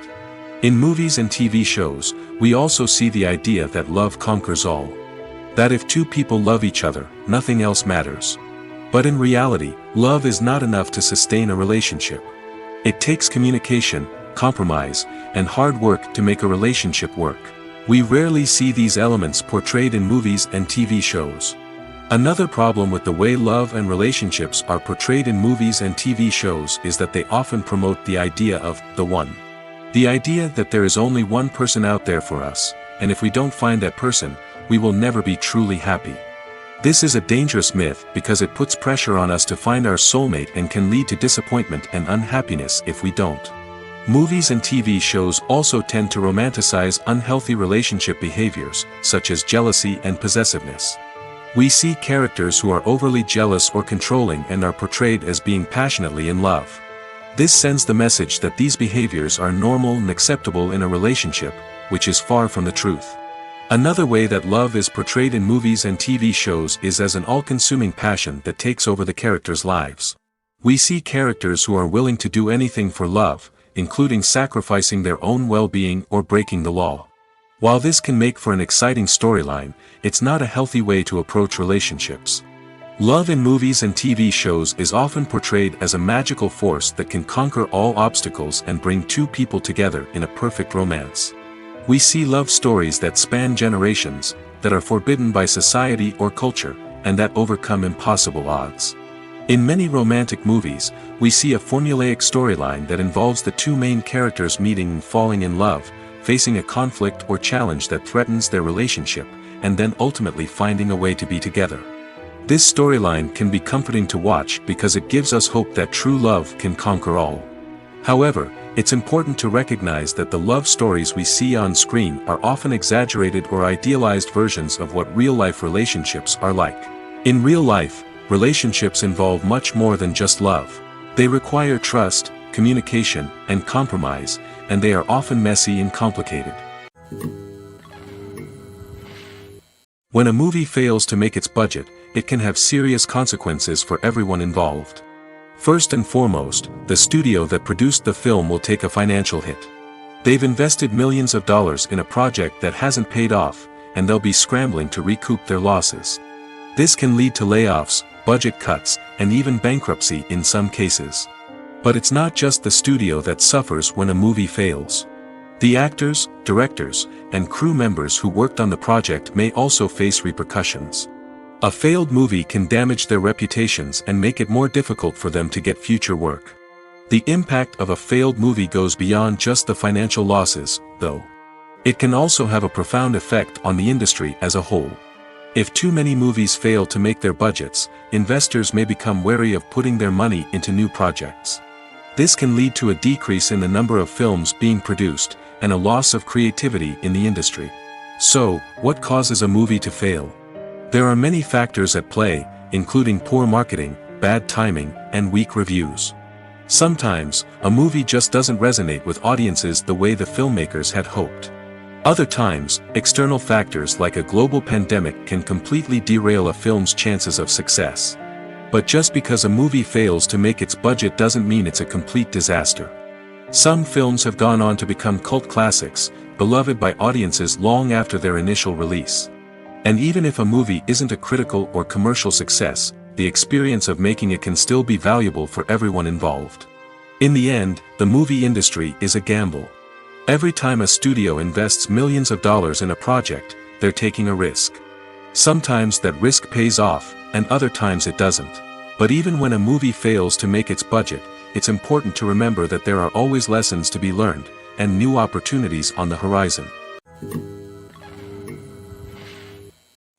In movies and TV shows, we also see the idea that love conquers all. That if two people love each other, nothing else matters. But in reality, love is not enough to sustain a relationship. It takes communication, compromise, and hard work to make a relationship work. We rarely see these elements portrayed in movies and TV shows. Another problem with the way love and relationships are portrayed in movies and TV shows is that they often promote the idea of the one. The idea that there is only one person out there for us, and if we don't find that person, we will never be truly happy. This is a dangerous myth because it puts pressure on us to find our soulmate and can lead to disappointment and unhappiness if we don't. Movies and TV shows also tend to romanticize unhealthy relationship behaviors, such as jealousy and possessiveness. We see characters who are overly jealous or controlling and are portrayed as being passionately in love. This sends the message that these behaviors are normal and acceptable in a relationship, which is far from the truth. Another way that love is portrayed in movies and TV shows is as an all-consuming passion that takes over the characters' lives. We see characters who are willing to do anything for love, including sacrificing their own well-being or breaking the law. While this can make for an exciting storyline, it's not a healthy way to approach relationships. Love in movies and TV shows is often portrayed as a magical force that can conquer all obstacles and bring two people together in a perfect romance. We see love stories that span generations, that are forbidden by society or culture, and that overcome impossible odds. In many romantic movies, we see a formulaic storyline that involves the two main characters meeting and falling in love, facing a conflict or challenge that threatens their relationship, and then ultimately finding a way to be together. This storyline can be comforting to watch because it gives us hope that true love can conquer all. However, it's important to recognize that the love stories we see on screen are often exaggerated or idealized versions of what real-life relationships are like. In real life, relationships involve much more than just love. They require trust, communication, and compromise, and they are often messy and complicated. When a movie fails to make its budget, it can have serious consequences for everyone involved. First and foremost, the studio that produced the film will take a financial hit. They've invested millions of dollars in a project that hasn't paid off, and they'll be scrambling to recoup their losses. This can lead to layoffs, budget cuts, and even bankruptcy in some cases. But it's not just the studio that suffers when a movie fails. The actors, directors, and crew members who worked on the project may also face repercussions. A failed movie can damage their reputations and make it more difficult for them to get future work. The impact of a failed movie goes beyond just the financial losses, though. It can also have a profound effect on the industry as a whole. If too many movies fail to make their budgets, investors may become wary of putting their money into new projects. This can lead to a decrease in the number of films being produced, and a loss of creativity in the industry. So, what causes a movie to fail? There are many factors at play, including poor marketing, bad timing, and weak reviews. Sometimes, a movie just doesn't resonate with audiences the way the filmmakers had hoped. Other times, external factors like a global pandemic can completely derail a film's chances of success. But just because a movie fails to make its budget doesn't mean it's a complete disaster. Some films have gone on to become cult classics, beloved by audiences long after their initial release. And even if a movie isn't a critical or commercial success, the experience of making it can still be valuable for everyone involved. In the end, the movie industry is a gamble. Every time a studio invests millions of dollars in a project, they're taking a risk. Sometimes that risk pays off, and other times it doesn't. But even when a movie fails to make its budget, it's important to remember that there are always lessons to be learned, and new opportunities on the horizon.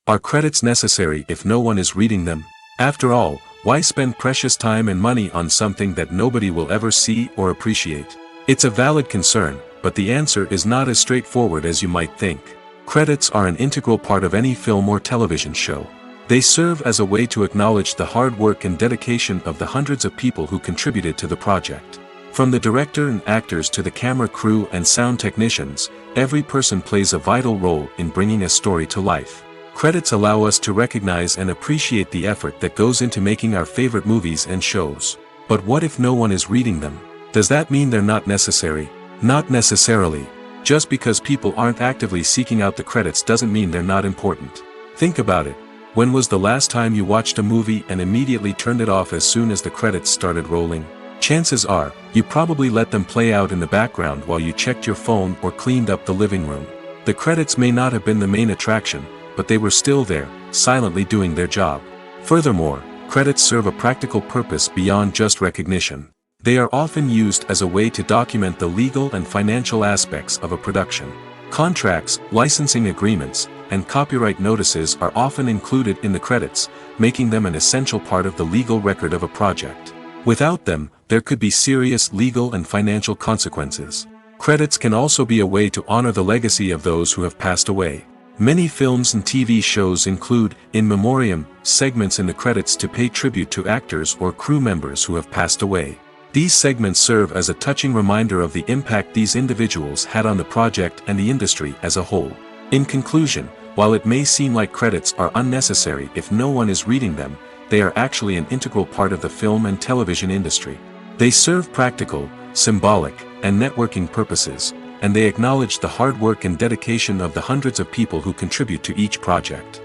Are credits necessary if no one is reading them? After all, why spend precious time and money on something that nobody will ever see or appreciate? It's a valid concern, but the answer is not as straightforward as you might think. Credits are an integral part of any film or television show. They serve as a way to acknowledge the hard work and dedication of the hundreds of people who contributed to the project. From the director and actors to the camera crew and sound technicians, every person plays a vital role in bringing a story to life. Credits allow us to recognize and appreciate the effort that goes into making our favorite movies and shows. But what if no one is reading them? Does that mean they're not necessary? Not necessarily. Just because people aren't actively seeking out the credits doesn't mean they're not important. Think about it. When was the last time you watched a movie and immediately turned it off as soon as the credits started rolling? Chances are, you probably let them play out in the background while you checked your phone or cleaned up the living room. The credits may not have been the main attraction, but they were still there, silently doing their job. Furthermore, credits serve a practical purpose beyond just recognition. They are often used as a way to document the legal and financial aspects of a production. Contracts, licensing agreements, and copyright notices are often included in the credits, making them an essential part of the legal record of a project. Without them, there could be serious legal and financial consequences. Credits can also be a way to honor the legacy of those who have passed away. Many films and TV shows include, in memoriam, segments in the credits to pay tribute to actors or crew members who have passed away. These segments serve as a touching reminder of the impact these individuals had on the project and the industry as a whole. In conclusion, while it may seem like credits are unnecessary if no one is reading them, they are actually an integral part of the film and television industry. They serve practical, symbolic, and networking purposes, and they acknowledge the hard work and dedication of the hundreds of people who contribute to each project.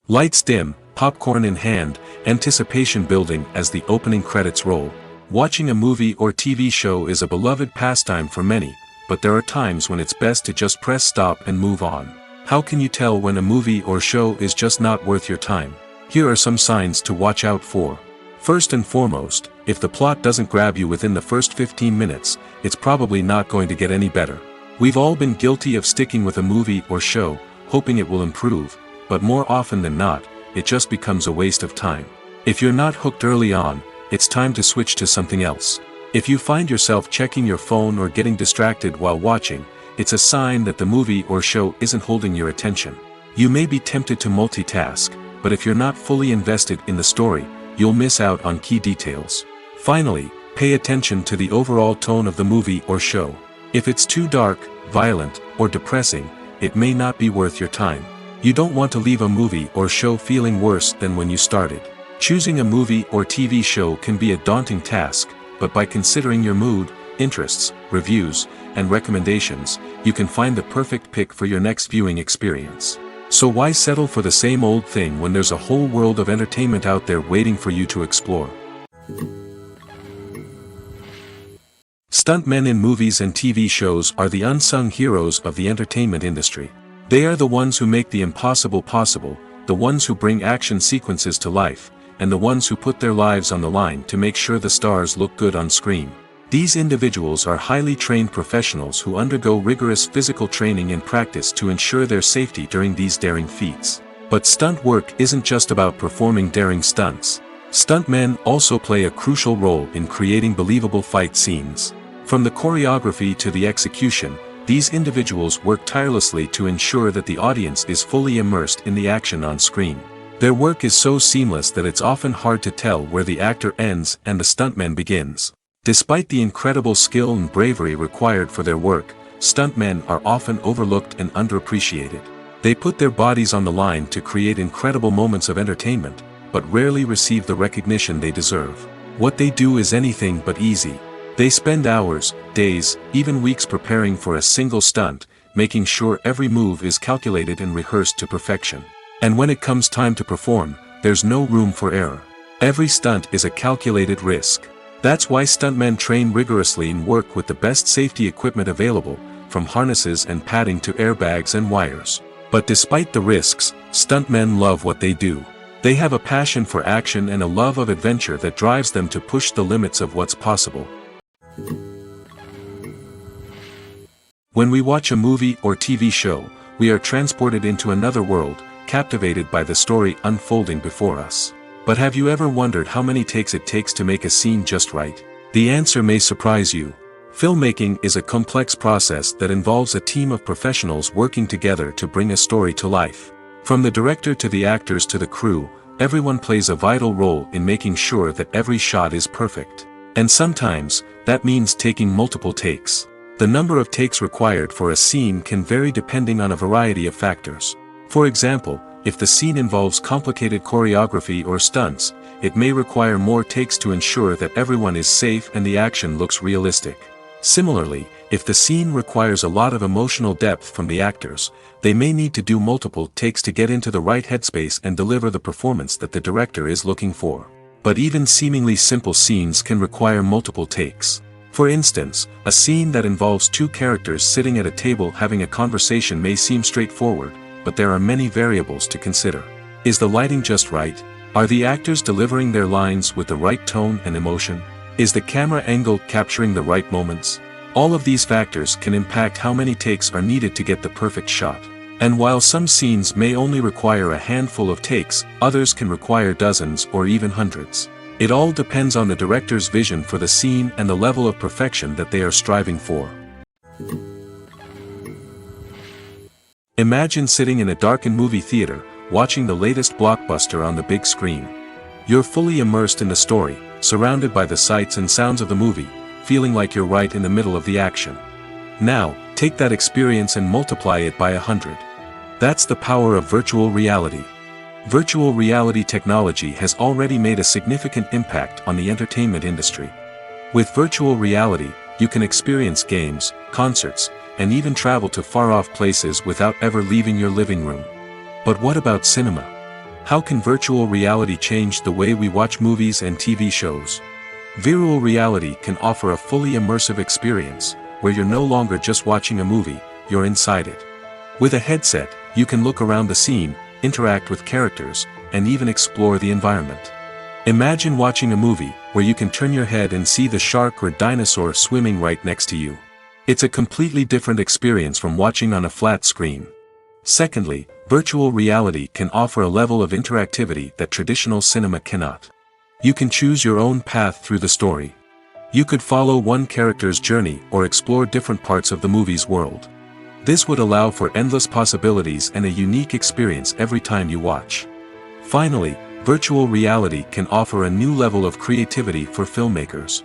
Lights dim, popcorn in hand, anticipation building as the opening credits roll. Watching a movie or TV show is a beloved pastime for many, but there are times when it's best to just press stop and move on. How can you tell when a movie or show is just not worth your time? Here are some signs to watch out for. First and foremost, if the plot doesn't grab you within the first 15 minutes, it's probably not going to get any better. We've all been guilty of sticking with a movie or show, hoping it will improve, but more often than not, it just becomes a waste of time. If you're not hooked early on, it's time to switch to something else. If you find yourself checking your phone or getting distracted while watching, it's a sign that the movie or show isn't holding your attention. You may be tempted to multitask, but if you're not fully invested in the story, you'll miss out on key details. Finally, pay attention to the overall tone of the movie or show. If it's too dark, violent, or depressing, it may not be worth your time. You don't want to leave a movie or show feeling worse than when you started. Choosing a movie or TV show can be a daunting task, but by considering your mood, interests, reviews, and recommendations, you can find the perfect pick for your next viewing experience. So why settle for the same old thing when there's a whole world of entertainment out there waiting for you to explore? Stuntmen in movies and TV shows are the unsung heroes of the entertainment industry. They are the ones who make the impossible possible, the ones who bring action sequences to life, and the ones who put their lives on the line to make sure the stars look good on screen. These individuals are highly trained professionals who undergo rigorous physical training and practice to ensure their safety during these daring feats. But stunt work isn't just about performing daring stunts. Stuntmen also play a crucial role in creating believable fight scenes. From the choreography to the execution, these individuals work tirelessly to ensure that the audience is fully immersed in the action on screen. Their work is so seamless that it's often hard to tell where the actor ends and the stuntman begins. Despite the incredible skill and bravery required for their work, stuntmen are often overlooked and underappreciated. They put their bodies on the line to create incredible moments of entertainment, but rarely receive the recognition they deserve. What they do is anything but easy. They spend hours, days, even weeks preparing for a single stunt, making sure every move is calculated and rehearsed to perfection. And when it comes time to perform, there's no room for error. Every stunt is a calculated risk. That's why stuntmen train rigorously and work with the best safety equipment available, from harnesses and padding to airbags and wires. But despite the risks, stuntmen love what they do. They have a passion for action and a love of adventure that drives them to push the limits of what's possible. When we watch a movie or TV show, we are transported into another world, captivated by the story unfolding before us. But have you ever wondered how many takes it takes to make a scene just right? The answer may surprise you. Filmmaking is a complex process that involves a team of professionals working together to bring a story to life. From the director to the actors to the crew, everyone plays a vital role in making sure that every shot is perfect. And sometimes, that means taking multiple takes. The number of takes required for a scene can vary depending on a variety of factors. For example, if the scene involves complicated choreography or stunts, it may require more takes to ensure that everyone is safe and the action looks realistic. Similarly, if the scene requires a lot of emotional depth from the actors, they may need to do multiple takes to get into the right headspace and deliver the performance that the director is looking for. But even seemingly simple scenes can require multiple takes. For instance, a scene that involves two characters sitting at a table having a conversation may seem straightforward, but there are many variables to consider. Is the lighting just right? Are the actors delivering their lines with the right tone and emotion? Is the camera angle capturing the right moments? All of these factors can impact how many takes are needed to get the perfect shot. And while some scenes may only require a handful of takes, others can require dozens or even hundreds. It all depends on the director's vision for the scene and the level of perfection that they are striving for. Imagine sitting in a darkened movie theater, watching the latest blockbuster on the big screen. You're fully immersed in the story, surrounded by the sights and sounds of the movie, feeling like you're right in the middle of the action. Now, take that experience and multiply it by 100. That's the power of virtual reality. Virtual reality technology has already made a significant impact on the entertainment industry. With virtual reality, you can experience games, concerts, and even travel to far-off places without ever leaving your living room. But what about cinema? How can virtual reality change the way we watch movies and TV shows? Virtual reality can offer a fully immersive experience, where you're no longer just watching a movie, you're inside it. With a headset, you can look around the scene, interact with characters, and even explore the environment. Imagine watching a movie, where you can turn your head and see the shark or dinosaur swimming right next to you. It's a completely different experience from watching on a flat screen. Secondly, virtual reality can offer a level of interactivity that traditional cinema cannot. You can choose your own path through the story. You could follow one character's journey or explore different parts of the movie's world. This would allow for endless possibilities and a unique experience every time you watch. Finally, virtual reality can offer a new level of creativity for filmmakers.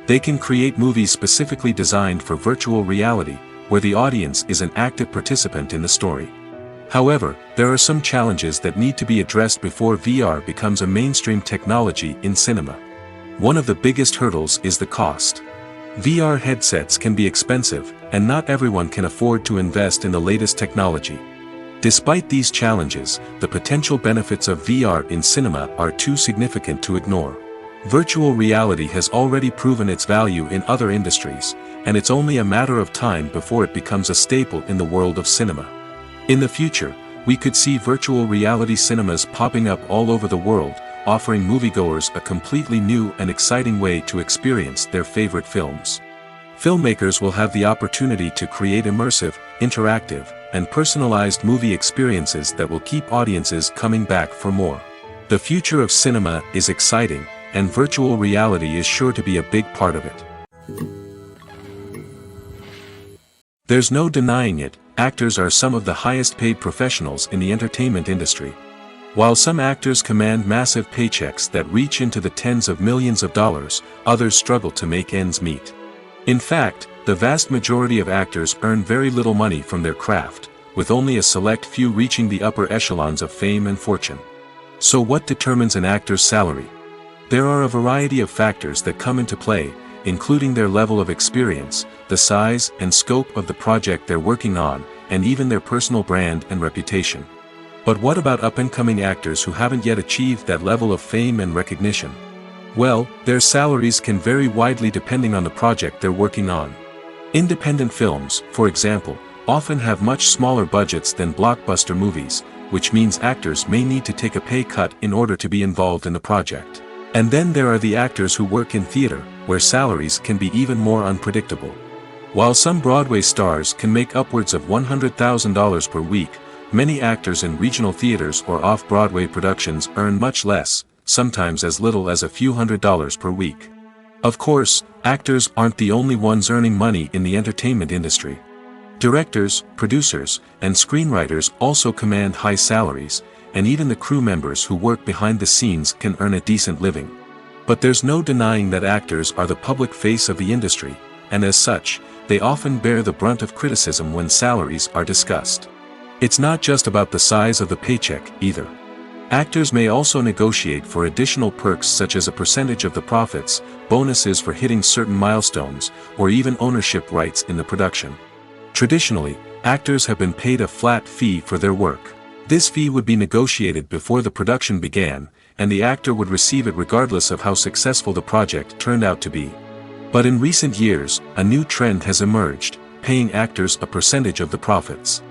They can create movies specifically designed for virtual reality, where the audience is an active participant in the story. However, there are some challenges that need to be addressed before VR becomes a mainstream technology in cinema. One of the biggest hurdles is the cost. VR headsets can be expensive, and not everyone can afford to invest in the latest technology. Despite these challenges, the potential benefits of VR in cinema are too significant to ignore. Virtual reality has already proven its value in other industries, and it's only a matter of time before it becomes a staple in the world of cinema. In the future, we could see virtual reality cinemas popping up all over the world, offering moviegoers a completely new and exciting way to experience their favorite films. Filmmakers will have the opportunity to create immersive, interactive, and personalized movie experiences that will keep audiences coming back for more. The future of cinema is exciting, and virtual reality is sure to be a big part of it. There's no denying it, actors are some of the highest paid professionals in the entertainment industry. While some actors command massive paychecks that reach into the tens of millions of dollars, others struggle to make ends meet. In fact, the vast majority of actors earn very little money from their craft, with only a select few reaching the upper echelons of fame and fortune. So what determines an actor's salary? There are a variety of factors that come into play, including their level of experience, the size and scope of the project they're working on, and even their personal brand and reputation. But what about up-and-coming actors who haven't yet achieved that level of fame and recognition? Well, their salaries can vary widely depending on the project they're working on. Independent films, for example, often have much smaller budgets than blockbuster movies, which means actors may need to take a pay cut in order to be involved in the project. And then there are the actors who work in theater, where salaries can be even more unpredictable. While some Broadway stars can make upwards of $100,000 per week, many actors in regional theaters or off-Broadway productions earn much less, sometimes as little as a few $100s per week. Of course, actors aren't the only ones earning money in the entertainment industry. Directors, producers, and screenwriters also command high salaries, and even the crew members who work behind the scenes can earn a decent living. But there's no denying that actors are the public face of the industry, and as such, they often bear the brunt of criticism when salaries are discussed. It's not just about the size of the paycheck, either. Actors may also negotiate for additional perks such as a percentage of the profits, bonuses for hitting certain milestones, or even ownership rights in the production. Traditionally, actors have been paid a flat fee for their work. This fee would be negotiated before the production began, and the actor would receive it regardless of how successful the project turned out to be. But in recent years, a new trend has emerged, paying actors a percentage of the profits.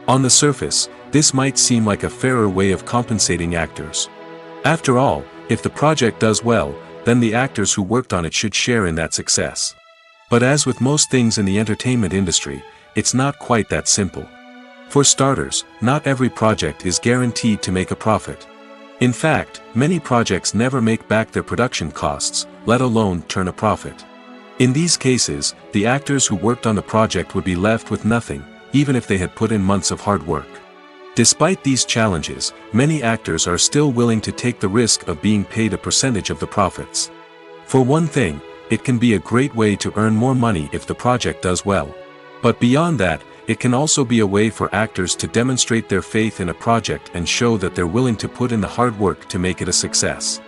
On the surface, this might seem like a fairer way of compensating actors. After all, if the project does well, then the actors who worked on it should share in that success. But as with most things in the entertainment industry, it's not quite that simple. For starters, not every project is guaranteed to make a profit. In fact, many projects never make back their production costs, let alone turn a profit. In these cases, the actors who worked on the project would be left with nothing, even if they had put in months of hard work. Despite these challenges, many actors are still willing to take the risk of being paid a percentage of the profits. For one thing, it can be a great way to earn more money if the project does well. But beyond that, it can also be a way for actors to demonstrate their faith in a project and show that they're willing to put in the hard work to make it a success.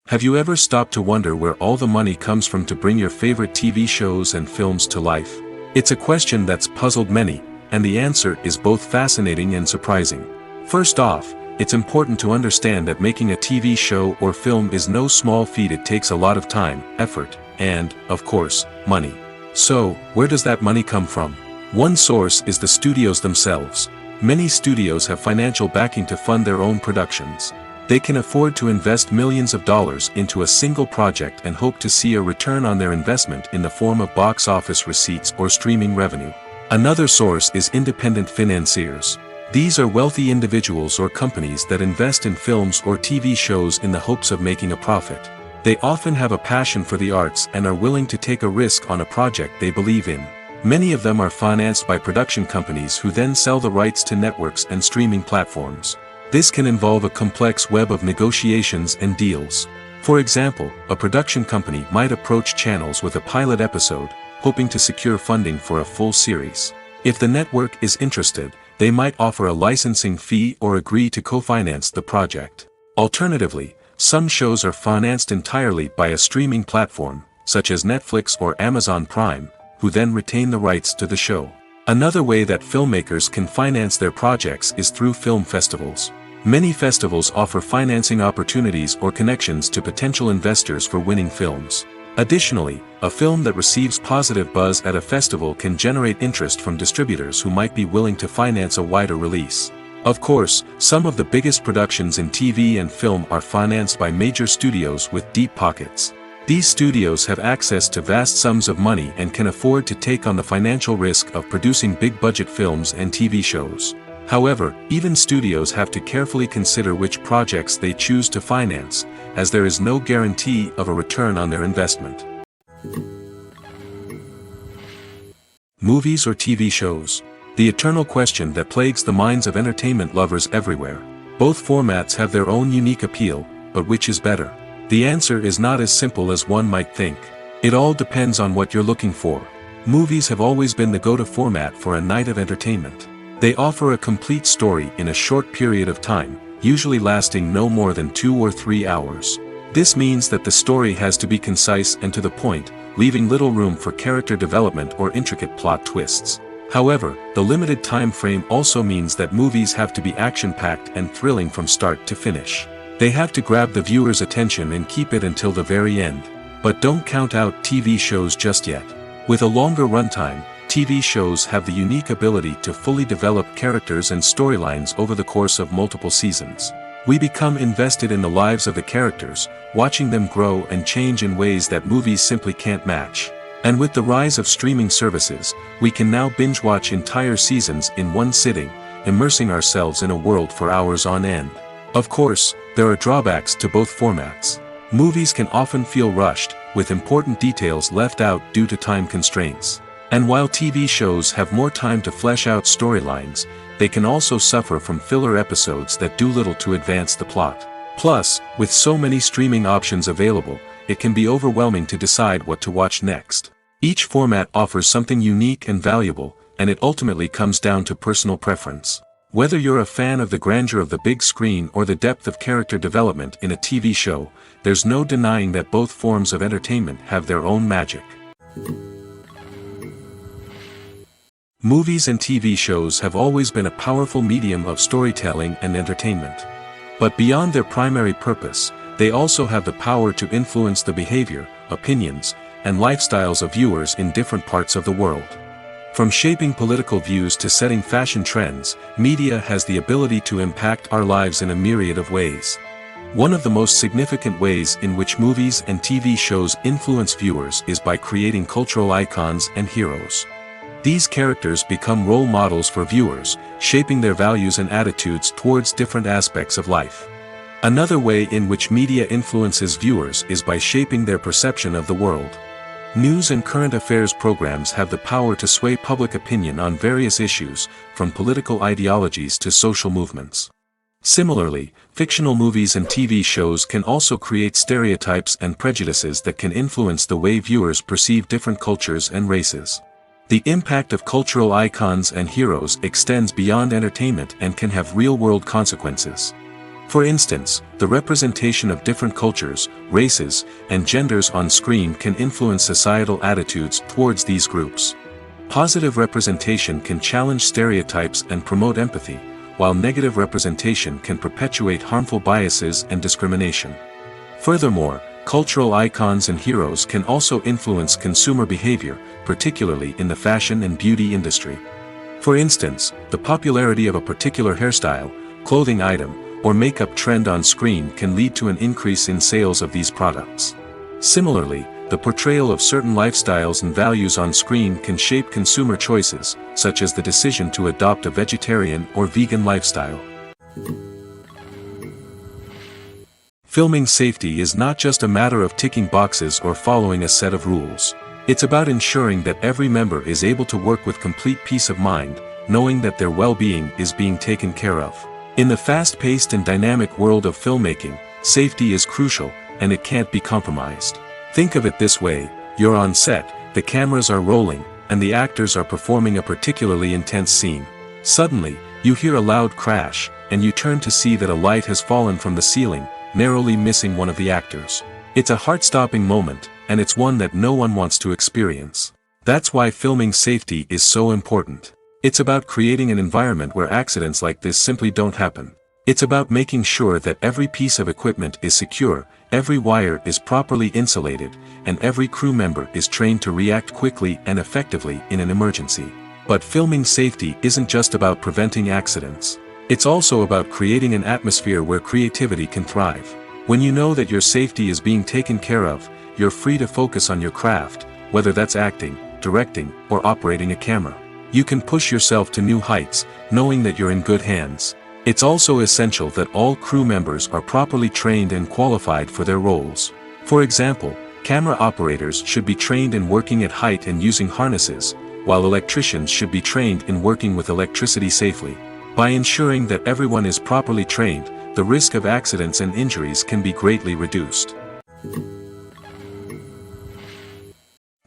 Have you ever stopped to wonder where all the money comes from to bring your favorite TV shows and films to life? It's a question that's puzzled many, and the answer is both fascinating and surprising. First off, it's important to understand that making a TV show or film is no small feat. It takes a lot of time, effort, and, of course, money. So, where does that money come from? One source is the studios themselves. Many studios have financial backing to fund their own productions. They can afford to invest millions of dollars into a single project and hope to see a return on their investment in the form of box office receipts or streaming revenue. Another source is independent financiers. These are wealthy individuals or companies that invest in films or TV shows in the hopes of making a profit. They often have a passion for the arts and are willing to take a risk on a project they believe in. Many of them are financed by production companies who then sell the rights to networks and streaming platforms. This can involve a complex web of negotiations and deals. For example, a production company might approach channels with a pilot episode, hoping to secure funding for a full series. If the network is interested, they might offer a licensing fee or agree to co-finance the project. Alternatively, some shows are financed entirely by a streaming platform, such as Netflix or Amazon Prime, who then retain the rights to the show. Another way that filmmakers can finance their projects is through film festivals. Many festivals offer financing opportunities or connections to potential investors for winning films. Additionally, a film that receives positive buzz at a festival can generate interest from distributors who might be willing to finance a wider release. Of course, some of the biggest productions in TV and film are financed by major studios with deep pockets. These studios have access to vast sums of money and can afford to take on the financial risk of producing big-budget films and TV shows. However, even studios have to carefully consider which projects they choose to finance, as there is no guarantee of a return on their investment. Movies or TV shows? The eternal question that plagues the minds of entertainment lovers everywhere. Both formats have their own unique appeal, but which is better? The answer is not as simple as one might think. It all depends on what you're looking for. Movies have always been the go-to format for a night of entertainment. They offer a complete story in a short period of time, usually lasting no more than 2 or 3 hours. This means that the story has to be concise and to the point, leaving little room for character development or intricate plot twists. However, the limited time frame also means that movies have to be action-packed and thrilling from start to finish. They have to grab the viewer's attention and keep it until the very end. But don't count out TV shows just yet. With a longer runtime, TV shows have the unique ability to fully develop characters and storylines over the course of multiple seasons. We become invested in the lives of the characters, watching them grow and change in ways that movies simply can't match. And with the rise of streaming services, we can now binge-watch entire seasons in one sitting, immersing ourselves in a world for hours on end. Of course, there are drawbacks to both formats. Movies can often feel rushed, with important details left out due to time constraints. And while TV shows have more time to flesh out storylines, they can also suffer from filler episodes that do little to advance the plot. Plus, with so many streaming options available, it can be overwhelming to decide what to watch next. Each format offers something unique and valuable, and it ultimately comes down to personal preference. Whether you're a fan of the grandeur of the big screen or the depth of character development in a TV show, there's no denying that both forms of entertainment have their own magic. Movies and TV shows have always been a powerful medium of storytelling and entertainment. But beyond their primary purpose, they also have the power to influence the behavior, opinions, and lifestyles of viewers in different parts of the world. From shaping political views to setting fashion trends, media has the ability to impact our lives in a myriad of ways. One of the most significant ways in which movies and TV shows influence viewers is by creating cultural icons and heroes. These characters become role models for viewers, shaping their values and attitudes towards different aspects of life. Another way in which media influences viewers is by shaping their perception of the world. News and current affairs programs have the power to sway public opinion on various issues, from political ideologies to social movements. Similarly, fictional movies and TV shows can also create stereotypes and prejudices that can influence the way viewers perceive different cultures and races. The impact of cultural icons and heroes extends beyond entertainment and can have real-world consequences. For instance, the representation of different cultures, races, and genders on screen can influence societal attitudes towards these groups. Positive representation can challenge stereotypes and promote empathy, while negative representation can perpetuate harmful biases and discrimination. Furthermore, cultural icons and heroes can also influence consumer behavior, particularly in the fashion and beauty industry. For instance, the popularity of a particular hairstyle, clothing item, or makeup trend on screen can lead to an increase in sales of these products. Similarly, the portrayal of certain lifestyles and values on screen can shape consumer choices, such as the decision to adopt a vegetarian or vegan lifestyle. Filming safety is not just a matter of ticking boxes or following a set of rules. It's about ensuring that every member is able to work with complete peace of mind, knowing that their well-being is being taken care of. In the fast-paced and dynamic world of filmmaking, safety is crucial, and it can't be compromised. Think of it this way: you're on set, the cameras are rolling, and the actors are performing a particularly intense scene. Suddenly, you hear a loud crash, and you turn to see that a light has fallen from the ceiling, narrowly missing one of the actors. It's a heart-stopping moment, and it's one that no one wants to experience. That's why filming safety is so important. It's about creating an environment where accidents like this simply don't happen. It's about making sure that every piece of equipment is secure, every wire is properly insulated, and every crew member is trained to react quickly and effectively in an emergency. But filming safety isn't just about preventing accidents. It's also about creating an atmosphere where creativity can thrive. When you know that your safety is being taken care of, you're free to focus on your craft, whether that's acting, directing, or operating a camera. You can push yourself to new heights, knowing that you're in good hands. It's also essential that all crew members are properly trained and qualified for their roles. For example, camera operators should be trained in working at height and using harnesses, while electricians should be trained in working with electricity safely. By ensuring that everyone is properly trained, the risk of accidents and injuries can be greatly reduced.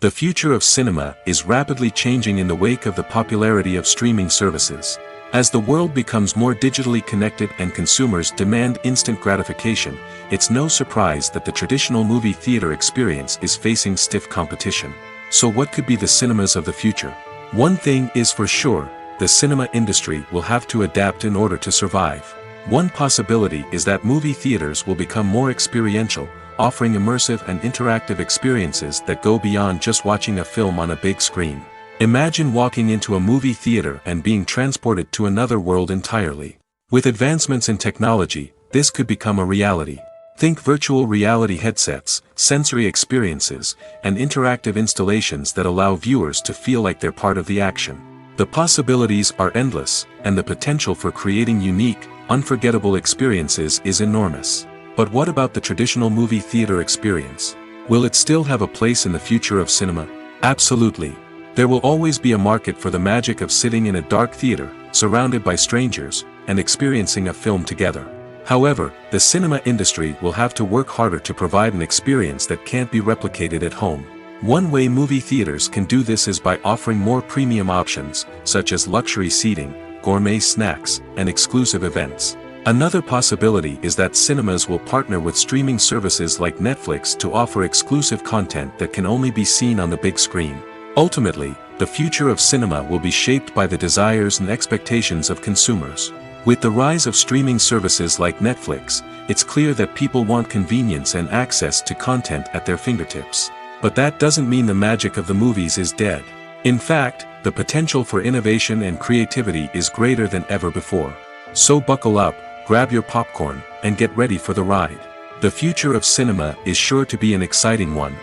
The future of cinema is rapidly changing in the wake of the popularity of streaming services. As the world becomes more digitally connected and consumers demand instant gratification, it's no surprise that the traditional movie theater experience is facing stiff competition. So what could be the cinemas of the future? One thing is for sure, the cinema industry will have to adapt in order to survive. One possibility is that movie theaters will become more experiential, offering immersive and interactive experiences that go beyond just watching a film on a big screen. Imagine walking into a movie theater and being transported to another world entirely. With advancements in technology, this could become a reality. Think virtual reality headsets, sensory experiences, and interactive installations that allow viewers to feel like they're part of the action. The possibilities are endless, and the potential for creating unique, unforgettable experiences is enormous. But what about the traditional movie theater experience? Will it still have a place in the future of cinema? Absolutely. There will always be a market for the magic of sitting in a dark theater, surrounded by strangers, and experiencing a film together. However, the cinema industry will have to work harder to provide an experience that can't be replicated at home. One way movie theaters can do this is by offering more premium options, such as luxury seating, gourmet snacks, and exclusive events. Another possibility is that cinemas will partner with streaming services like Netflix to offer exclusive content that can only be seen on the big screen. Ultimately, the future of cinema will be shaped by the desires and expectations of consumers. With the rise of streaming services like Netflix, it's clear that people want convenience and access to content at their fingertips. But that doesn't mean the magic of the movies is dead. In fact, the potential for innovation and creativity is greater than ever before. So buckle up, grab your popcorn, and get ready for the ride. The future of cinema is sure to be an exciting one.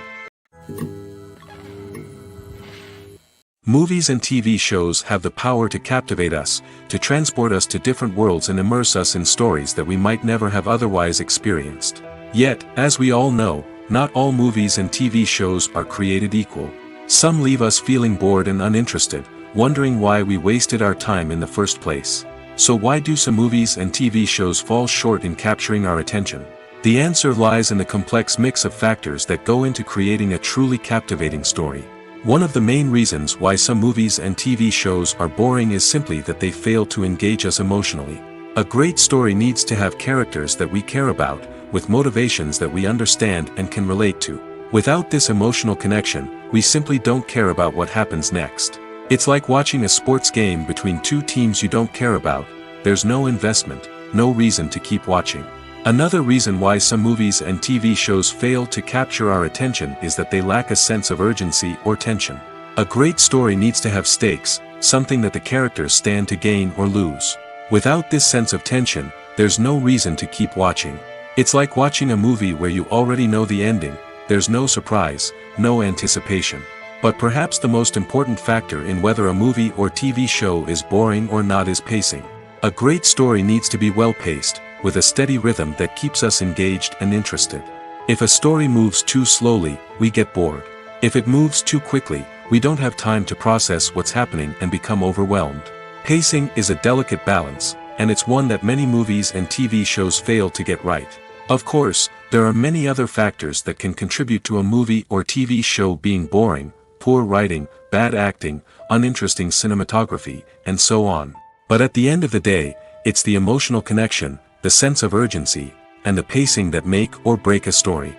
Movies and TV shows have the power to captivate us, to transport us to different worlds and immerse us in stories that we might never have otherwise experienced. Yet, as we all know, not all movies and TV shows are created equal. Some leave us feeling bored and uninterested, wondering why we wasted our time in the first place. So why do some movies and TV shows fall short in capturing our attention? The answer lies in the complex mix of factors that go into creating a truly captivating story. One of the main reasons why some movies and TV shows are boring is simply that they fail to engage us emotionally. A great story needs to have characters that we care about, with motivations that we understand and can relate to. Without this emotional connection, we simply don't care about what happens next. It's like watching a sports game between two teams you don't care about. There's no investment, no reason to keep watching. Another reason why some movies and TV shows fail to capture our attention is that they lack a sense of urgency or tension. A great story needs to have stakes, something that the characters stand to gain or lose. Without this sense of tension, there's no reason to keep watching. It's like watching a movie where you already know the ending. There's no surprise, no anticipation. But perhaps the most important factor in whether a movie or TV show is boring or not is pacing. A great story needs to be well-paced, with a steady rhythm that keeps us engaged and interested. If a story moves too slowly, we get bored. If it moves too quickly, we don't have time to process what's happening and become overwhelmed. Pacing is a delicate balance, and it's one that many movies and TV shows fail to get right. Of course, there are many other factors that can contribute to a movie or TV show being boring: poor writing, bad acting, uninteresting cinematography, and so on. But at the end of the day, it's the emotional connection, the sense of urgency, and the pacing that make or break a story.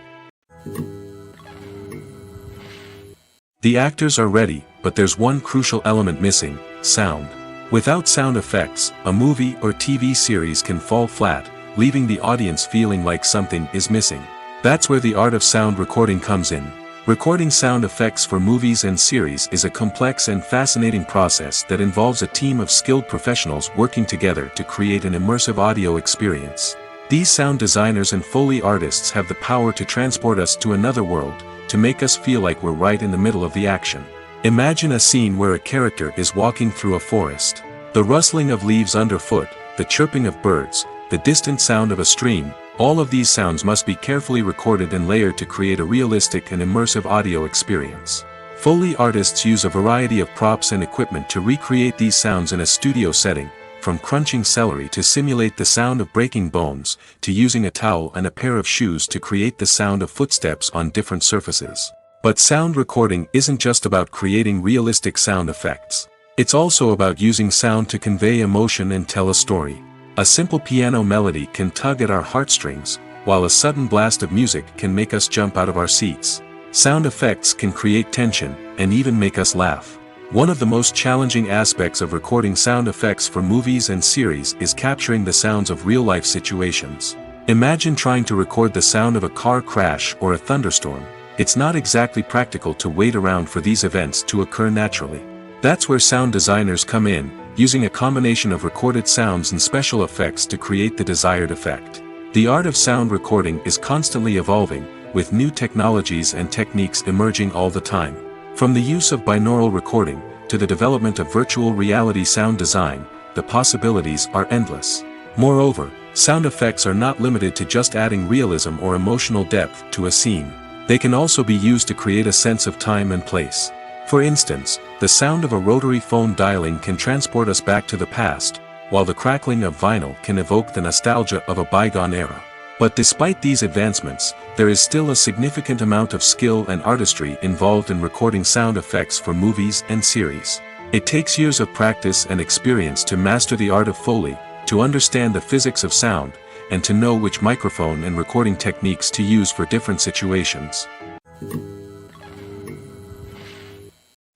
The actors are ready, but there's one crucial element missing: sound. Without sound effects, a movie or TV series can fall flat, leaving the audience feeling like something is missing. That's where the art of sound recording comes in. Recording sound effects for movies and series is a complex and fascinating process that involves a team of skilled professionals working together to create an immersive audio experience. These sound designers and Foley artists have the power to transport us to another world, to make us feel like we're right in the middle of the action. Imagine a scene where a character is walking through a forest. The rustling of leaves underfoot, the chirping of birds, the distant sound of a stream, all of these sounds must be carefully recorded and layered to create a realistic and immersive audio experience. Foley artists use a variety of props and equipment to recreate these sounds in a studio setting, from crunching celery to simulate the sound of breaking bones, to using a towel and a pair of shoes to create the sound of footsteps on different surfaces. But sound recording isn't just about creating realistic sound effects. It's also about using sound to convey emotion and tell a story. A simple piano melody can tug at our heartstrings, while a sudden blast of music can make us jump out of our seats. Sound effects can create tension, and even make us laugh. One of the most challenging aspects of recording sound effects for movies and series is capturing the sounds of real-life situations. Imagine trying to record the sound of a car crash or a thunderstorm. It's not exactly practical to wait around for these events to occur naturally. That's where sound designers come in, using a combination of recorded sounds and special effects to create the desired effect. The art of sound recording is constantly evolving, with new technologies and techniques emerging all the time. From the use of binaural recording, to the development of virtual reality sound design, the possibilities are endless. Moreover, sound effects are not limited to just adding realism or emotional depth to a scene. They can also be used to create a sense of time and place. For instance, the sound of a rotary phone dialing can transport us back to the past, while the crackling of vinyl can evoke the nostalgia of a bygone era. But despite these advancements, there is still a significant amount of skill and artistry involved in recording sound effects for movies and series. It takes years of practice and experience to master the art of Foley, to understand the physics of sound, and to know which microphone and recording techniques to use for different situations.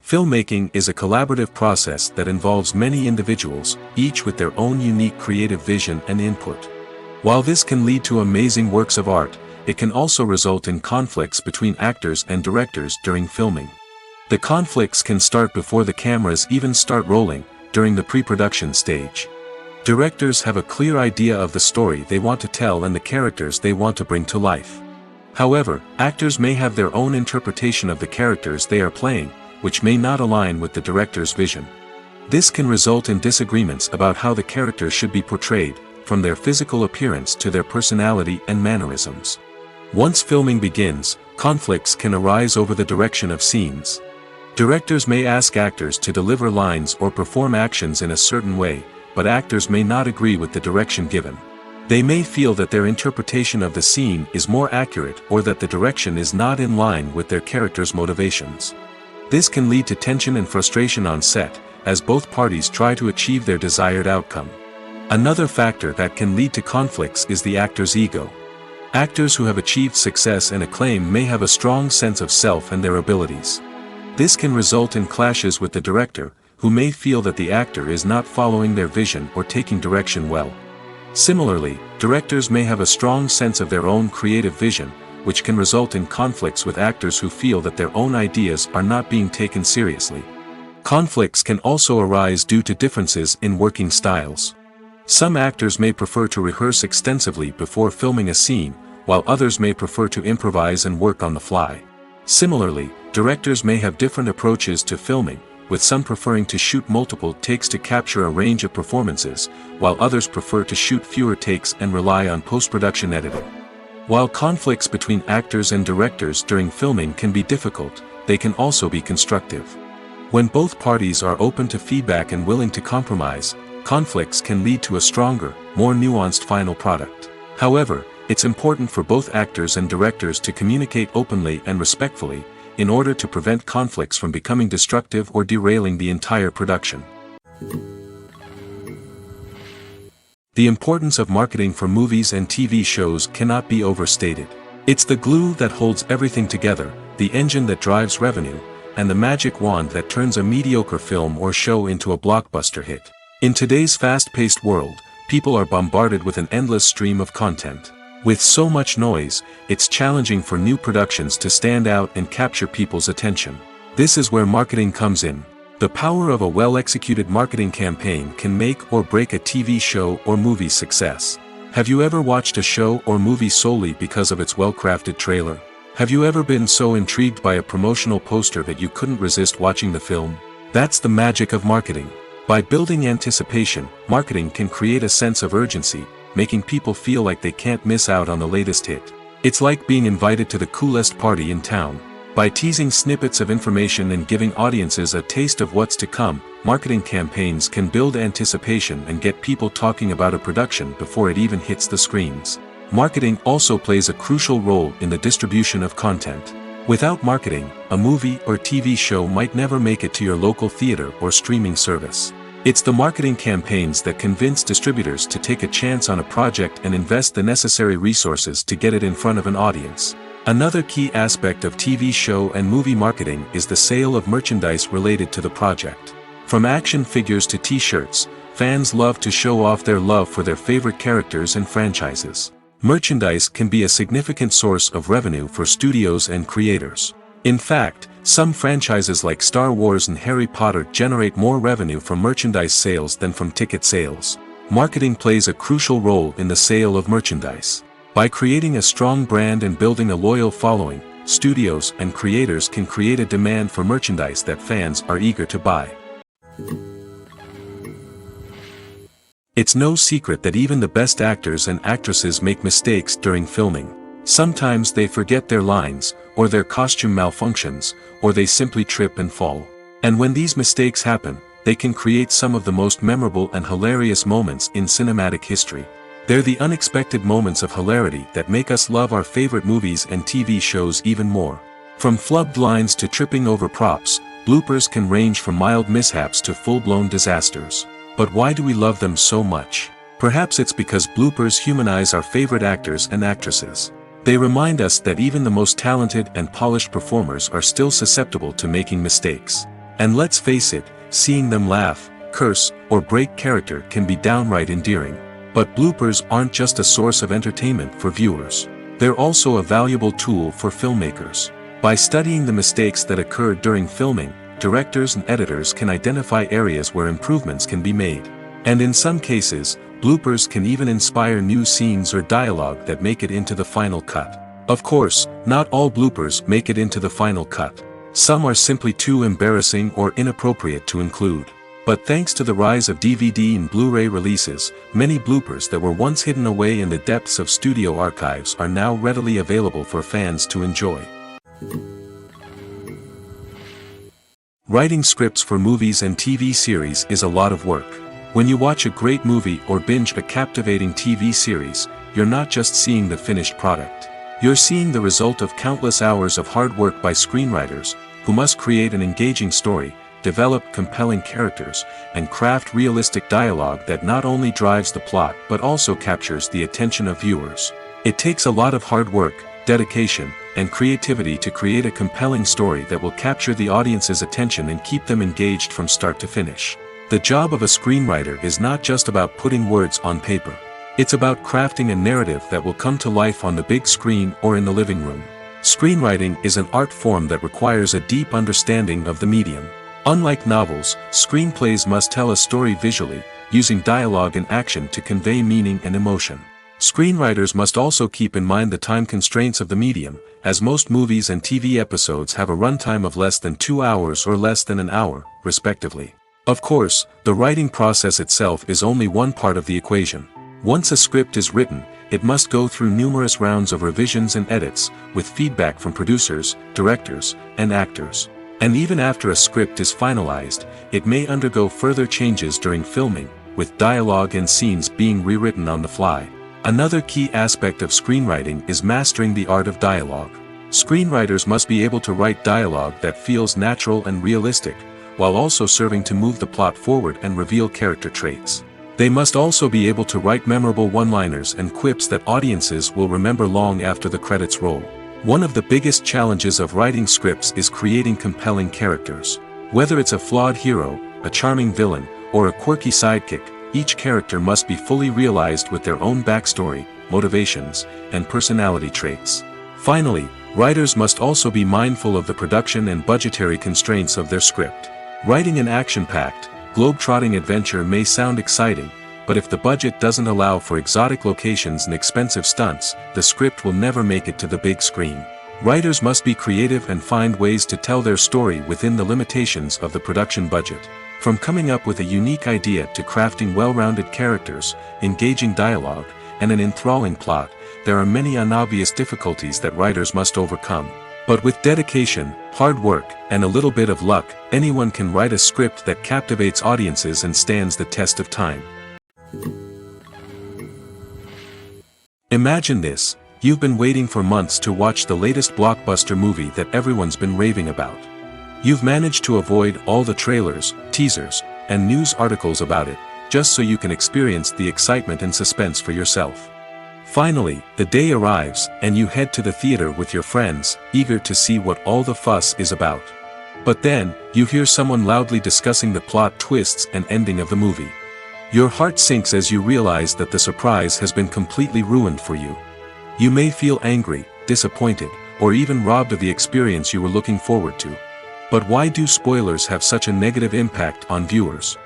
Filmmaking is a collaborative process that involves many individuals, each with their own unique creative vision and input. While this can lead to amazing works of art, it can also result in conflicts between actors and directors during filming. The conflicts can start before the cameras even start rolling, during the pre-production stage. Directors have a clear idea of the story they want to tell and the characters they want to bring to life. However, actors may have their own interpretation of the characters they are playing, which may not align with the director's vision. This can result in disagreements about how the characters should be portrayed, from their physical appearance to their personality and mannerisms. Once filming begins, conflicts can arise over the direction of scenes. Directors may ask actors to deliver lines or perform actions in a certain way, but actors may not agree with the direction given. They may feel that their interpretation of the scene is more accurate or that the direction is not in line with their character's motivations. This can lead to tension and frustration on set, as both parties try to achieve their desired outcome. Another factor that can lead to conflicts is the actor's ego. Actors who have achieved success and acclaim may have a strong sense of self and their abilities. This can result in clashes with the director, who may feel that the actor is not following their vision or taking direction well. Similarly, directors may have a strong sense of their own creative vision, which can result in conflicts with actors who feel that their own ideas are not being taken seriously. Conflicts can also arise due to differences in working styles. Some actors may prefer to rehearse extensively before filming a scene, while others may prefer to improvise and work on the fly. Similarly, directors may have different approaches to filming, with some preferring to shoot multiple takes to capture a range of performances, while others prefer to shoot fewer takes and rely on post-production editing. While conflicts between actors and directors during filming can be difficult, they can also be constructive. When both parties are open to feedback and willing to compromise, conflicts can lead to a stronger, more nuanced final product. However, it's important for both actors and directors to communicate openly and respectfully, in order to prevent conflicts from becoming destructive or derailing the entire production. The importance of marketing for movies and TV shows cannot be overstated. It's the glue that holds everything together, the engine that drives revenue, and the magic wand that turns a mediocre film or show into a blockbuster hit. In today's fast-paced world, people are bombarded with an endless stream of content. With so much noise, it's challenging for new productions to stand out and capture people's attention. This is where marketing comes in. The power of a well-executed marketing campaign can make or break a TV show or movie's success. Have you ever watched a show or movie solely because of its well-crafted trailer? Have you ever been so intrigued by a promotional poster that you couldn't resist watching the film? That's the magic of marketing. By building anticipation, marketing can create a sense of urgency, making people feel like they can't miss out on the latest hit. It's like being invited to the coolest party in town. By teasing snippets of information and giving audiences a taste of what's to come, marketing campaigns can build anticipation and get people talking about a production before it even hits the screens. Marketing also plays a crucial role in the distribution of content. Without marketing, a movie or TV show might never make it to your local theater or streaming service. It's the marketing campaigns that convince distributors to take a chance on a project and invest the necessary resources to get it in front of an audience. Another key aspect of TV show and movie marketing is the sale of merchandise related to the project. From action figures to t-shirts, fans love to show off their love for their favorite characters and franchises. Merchandise can be a significant source of revenue for studios and creators. In fact, some franchises like Star Wars and Harry Potter generate more revenue from merchandise sales than from ticket sales. Marketing plays a crucial role in the sale of merchandise. By creating a strong brand and building a loyal following, studios and creators can create a demand for merchandise that fans are eager to buy. It's no secret that even the best actors and actresses make mistakes during filming. Sometimes they forget their lines, or their costume malfunctions, or they simply trip and fall. And when these mistakes happen, they can create some of the most memorable and hilarious moments in cinematic history. They're the unexpected moments of hilarity that make us love our favorite movies and TV shows even more. From flubbed lines to tripping over props, bloopers can range from mild mishaps to full-blown disasters. But why do we love them so much? Perhaps it's because bloopers humanize our favorite actors and actresses. They remind us that even the most talented and polished performers are still susceptible to making mistakes. And let's face it, seeing them laugh, curse, or break character can be downright endearing. But bloopers aren't just a source of entertainment for viewers. They're also a valuable tool for filmmakers. By studying the mistakes that occurred during filming, directors and editors can identify areas where improvements can be made. And in some cases, bloopers can even inspire new scenes or dialogue that make it into the final cut. Of course, not all bloopers make it into the final cut. Some are simply too embarrassing or inappropriate to include. But thanks to the rise of DVD and Blu-ray releases, many bloopers that were once hidden away in the depths of studio archives are now readily available for fans to enjoy. Writing scripts for movies and TV series is a lot of work. When you watch a great movie or binge a captivating TV series, you're not just seeing the finished product. You're seeing the result of countless hours of hard work by screenwriters, who must create an engaging story, develop compelling characters, and craft realistic dialogue that not only drives the plot but also captures the attention of viewers. It takes a lot of hard work, dedication, and creativity to create a compelling story that will capture the audience's attention and keep them engaged from start to finish. The job of a screenwriter is not just about putting words on paper. It's about crafting a narrative that will come to life on the big screen or in the living room. Screenwriting is an art form that requires a deep understanding of the medium. Unlike novels, screenplays must tell a story visually, using dialogue and action to convey meaning and emotion. Screenwriters must also keep in mind the time constraints of the medium, as most movies and TV episodes have a runtime of less than 2 hours or less than an hour, respectively. Of course, the writing process itself is only one part of the equation. Once a script is written, it must go through numerous rounds of revisions and edits, with feedback from producers, directors, and actors. And even after a script is finalized, it may undergo further changes during filming, with dialogue and scenes being rewritten on the fly. Another key aspect of screenwriting is mastering the art of dialogue. Screenwriters must be able to write dialogue that feels natural and realistic, while also serving to move the plot forward and reveal character traits. They must also be able to write memorable one-liners and quips that audiences will remember long after the credits roll. One of the biggest challenges of writing scripts is creating compelling characters. Whether it's a flawed hero, a charming villain, or a quirky sidekick, each character must be fully realized with their own backstory, motivations, and personality traits. Finally, writers must also be mindful of the production and budgetary constraints of their script. Writing an action-packed, globe-trotting adventure may sound exciting, but if the budget doesn't allow for exotic locations and expensive stunts, the script will never make it to the big screen. Writers must be creative and find ways to tell their story within the limitations of the production budget. From coming up with a unique idea to crafting well-rounded characters, engaging dialogue, and an enthralling plot, there are many unobvious difficulties that writers must overcome. But with dedication, hard work, and a little bit of luck, anyone can write a script that captivates audiences and stands the test of time. Imagine this: you've been waiting for months to watch the latest blockbuster movie that everyone's been raving about. You've managed to avoid all the trailers, teasers, and news articles about it, just so you can experience the excitement and suspense for yourself. Finally, the day arrives, and you head to the theater with your friends, eager to see what all the fuss is about. But then, you hear someone loudly discussing the plot twists and ending of the movie. Your heart sinks as you realize that the surprise has been completely ruined for you. You may feel angry, disappointed, or even robbed of the experience you were looking forward to. But why do spoilers have such a negative impact on viewers?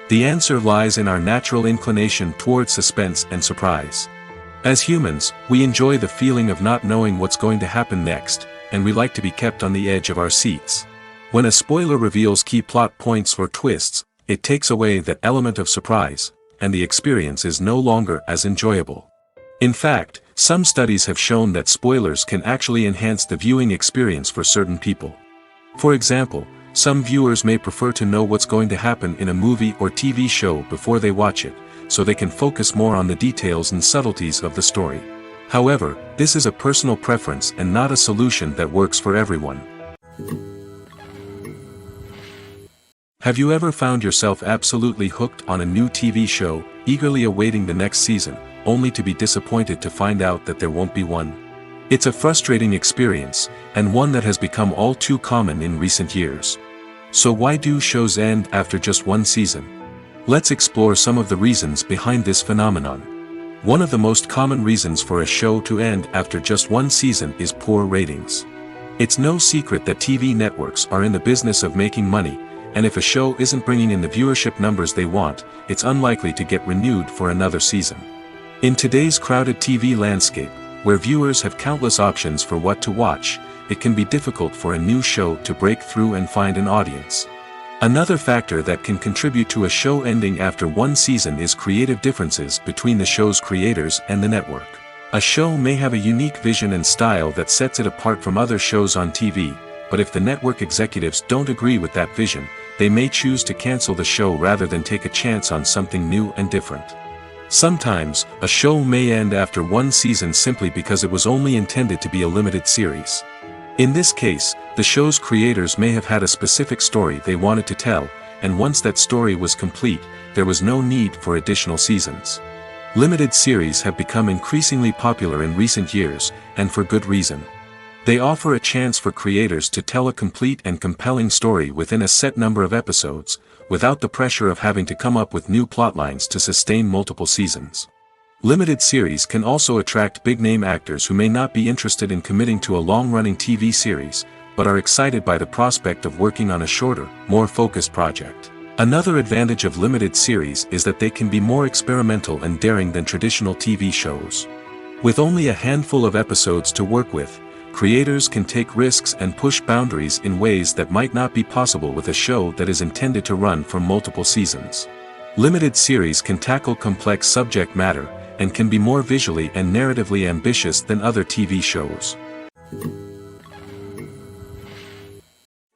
The answer lies in our natural inclination towards suspense and surprise. As humans, we enjoy the feeling of not knowing what's going to happen next, and we like to be kept on the edge of our seats. When a spoiler reveals key plot points or twists, it takes away that element of surprise, and the experience is no longer as enjoyable. In fact, some studies have shown that spoilers can actually enhance the viewing experience for certain people. For example, some viewers may prefer to know what's going to happen in a movie or TV show before they watch it, so they can focus more on the details and subtleties of the story. However, this is a personal preference and not a solution that works for everyone. Have you ever found yourself absolutely hooked on a new TV show, eagerly awaiting the next season, only to be disappointed to find out that there won't be one? It's a frustrating experience, and one that has become all too common in recent years. So why do shows end after just one season? Let's explore some of the reasons behind this phenomenon. One of the most common reasons for a show to end after just one season is poor ratings. It's no secret that TV networks are in the business of making money, and if a show isn't bringing in the viewership numbers they want, it's unlikely to get renewed for another season. In today's crowded TV landscape, where viewers have countless options for what to watch, it can be difficult for a new show to break through and find an audience. Another factor that can contribute to a show ending after one season is creative differences between the show's creators and the network. A show may have a unique vision and style that sets it apart from other shows on TV, but if the network executives don't agree with that vision, they may choose to cancel the show rather than take a chance on something new and different. Sometimes, a show may end after one season simply because it was only intended to be a limited series. In this case, the show's creators may have had a specific story they wanted to tell, and once that story was complete, there was no need for additional seasons. Limited series have become increasingly popular in recent years, and for good reason. They offer a chance for creators to tell a complete and compelling story within a set number of episodes, without the pressure of having to come up with new plotlines to sustain multiple seasons. Limited series can also attract big-name actors who may not be interested in committing to a long-running TV series, but are excited by the prospect of working on a shorter, more focused project. Another advantage of limited series is that they can be more experimental and daring than traditional TV shows. With only a handful of episodes to work with, creators can take risks and push boundaries in ways that might not be possible with a show that is intended to run for multiple seasons. Limited series can tackle complex subject matter, and can be more visually and narratively ambitious than other TV shows.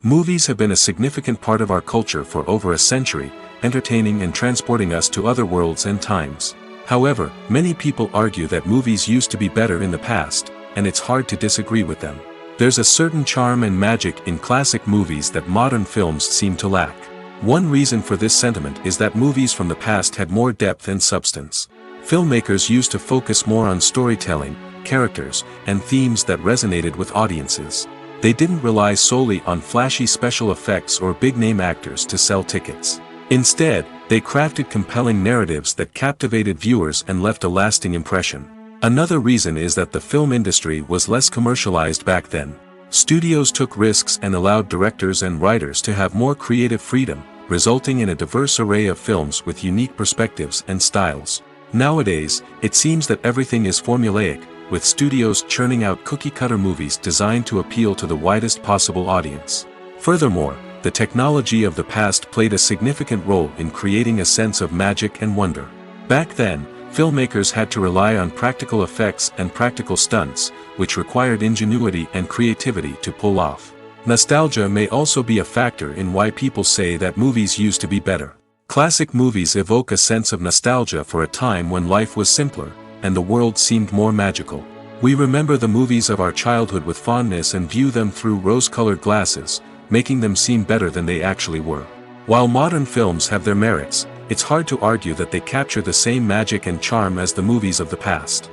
Movies have been a significant part of our culture for over a century, entertaining and transporting us to other worlds and times. However, many people argue that movies used to be better in the past, and it's hard to disagree with them. There's a certain charm and magic in classic movies that modern films seem to lack. One reason for this sentiment is that movies from the past had more depth and substance. Filmmakers used to focus more on storytelling, characters, and themes that resonated with audiences. They didn't rely solely on flashy special effects or big-name actors to sell tickets. Instead, they crafted compelling narratives that captivated viewers and left a lasting impression. Another reason is that the film industry was less commercialized back then. Studios took risks and allowed directors and writers to have more creative freedom, resulting in a diverse array of films with unique perspectives and styles. Nowadays, it seems that everything is formulaic, with studios churning out cookie-cutter movies designed to appeal to the widest possible audience. Furthermore, the technology of the past played a significant role in creating a sense of magic and wonder. Back then, filmmakers had to rely on practical effects and practical stunts, which required ingenuity and creativity to pull off. Nostalgia may also be a factor in why people say that movies used to be better. Classic movies evoke a sense of nostalgia for a time when life was simpler, and the world seemed more magical. We remember the movies of our childhood with fondness and view them through rose-colored glasses, making them seem better than they actually were. While modern films have their merits, it's hard to argue that they capture the same magic and charm as the movies of the past.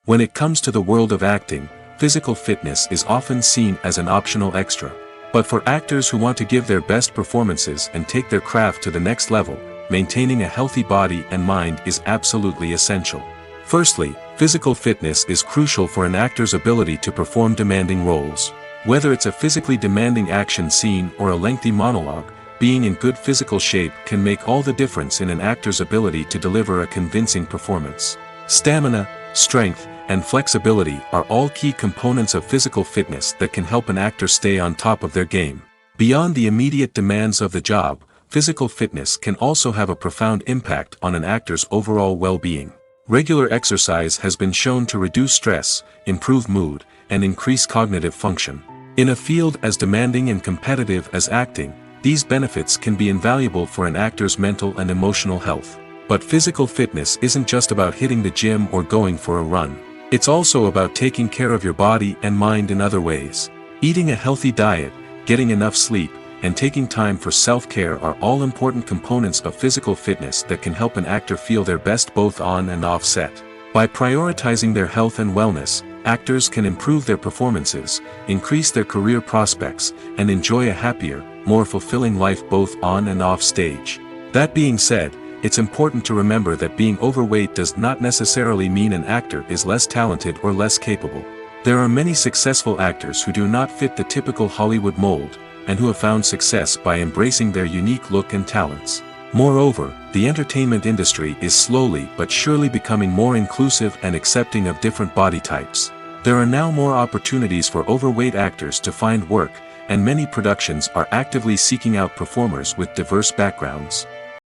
When it comes to the world of acting, physical fitness is often seen as an optional extra. But for actors who want to give their best performances and take their craft to the next level, maintaining a healthy body and mind is absolutely essential. Firstly, physical fitness is crucial for an actor's ability to perform demanding roles. Whether it's a physically demanding action scene or a lengthy monologue, being in good physical shape can make all the difference in an actor's ability to deliver a convincing performance. Stamina, strength, and flexibility are all key components of physical fitness that can help an actor stay on top of their game. Beyond the immediate demands of the job, physical fitness can also have a profound impact on an actor's overall well-being. Regular exercise has been shown to reduce stress, improve mood, and increase cognitive function. In a field as demanding and competitive as acting, these benefits can be invaluable for an actor's mental and emotional health. But physical fitness isn't just about hitting the gym or going for a run. It's also about taking care of your body and mind in other ways. Eating a healthy diet, getting enough sleep, and taking time for self-care are all important components of physical fitness that can help an actor feel their best both on and off set. By prioritizing their health and wellness, actors can improve their performances, increase their career prospects, and enjoy a happier, more fulfilling life both on and off stage. That being said, it's important to remember that being overweight does not necessarily mean an actor is less talented or less capable. There are many successful actors who do not fit the typical Hollywood mold, and who have found success by embracing their unique look and talents. Moreover, the entertainment industry is slowly but surely becoming more inclusive and accepting of different body types. There are now more opportunities for overweight actors to find work, and many productions are actively seeking out performers with diverse backgrounds.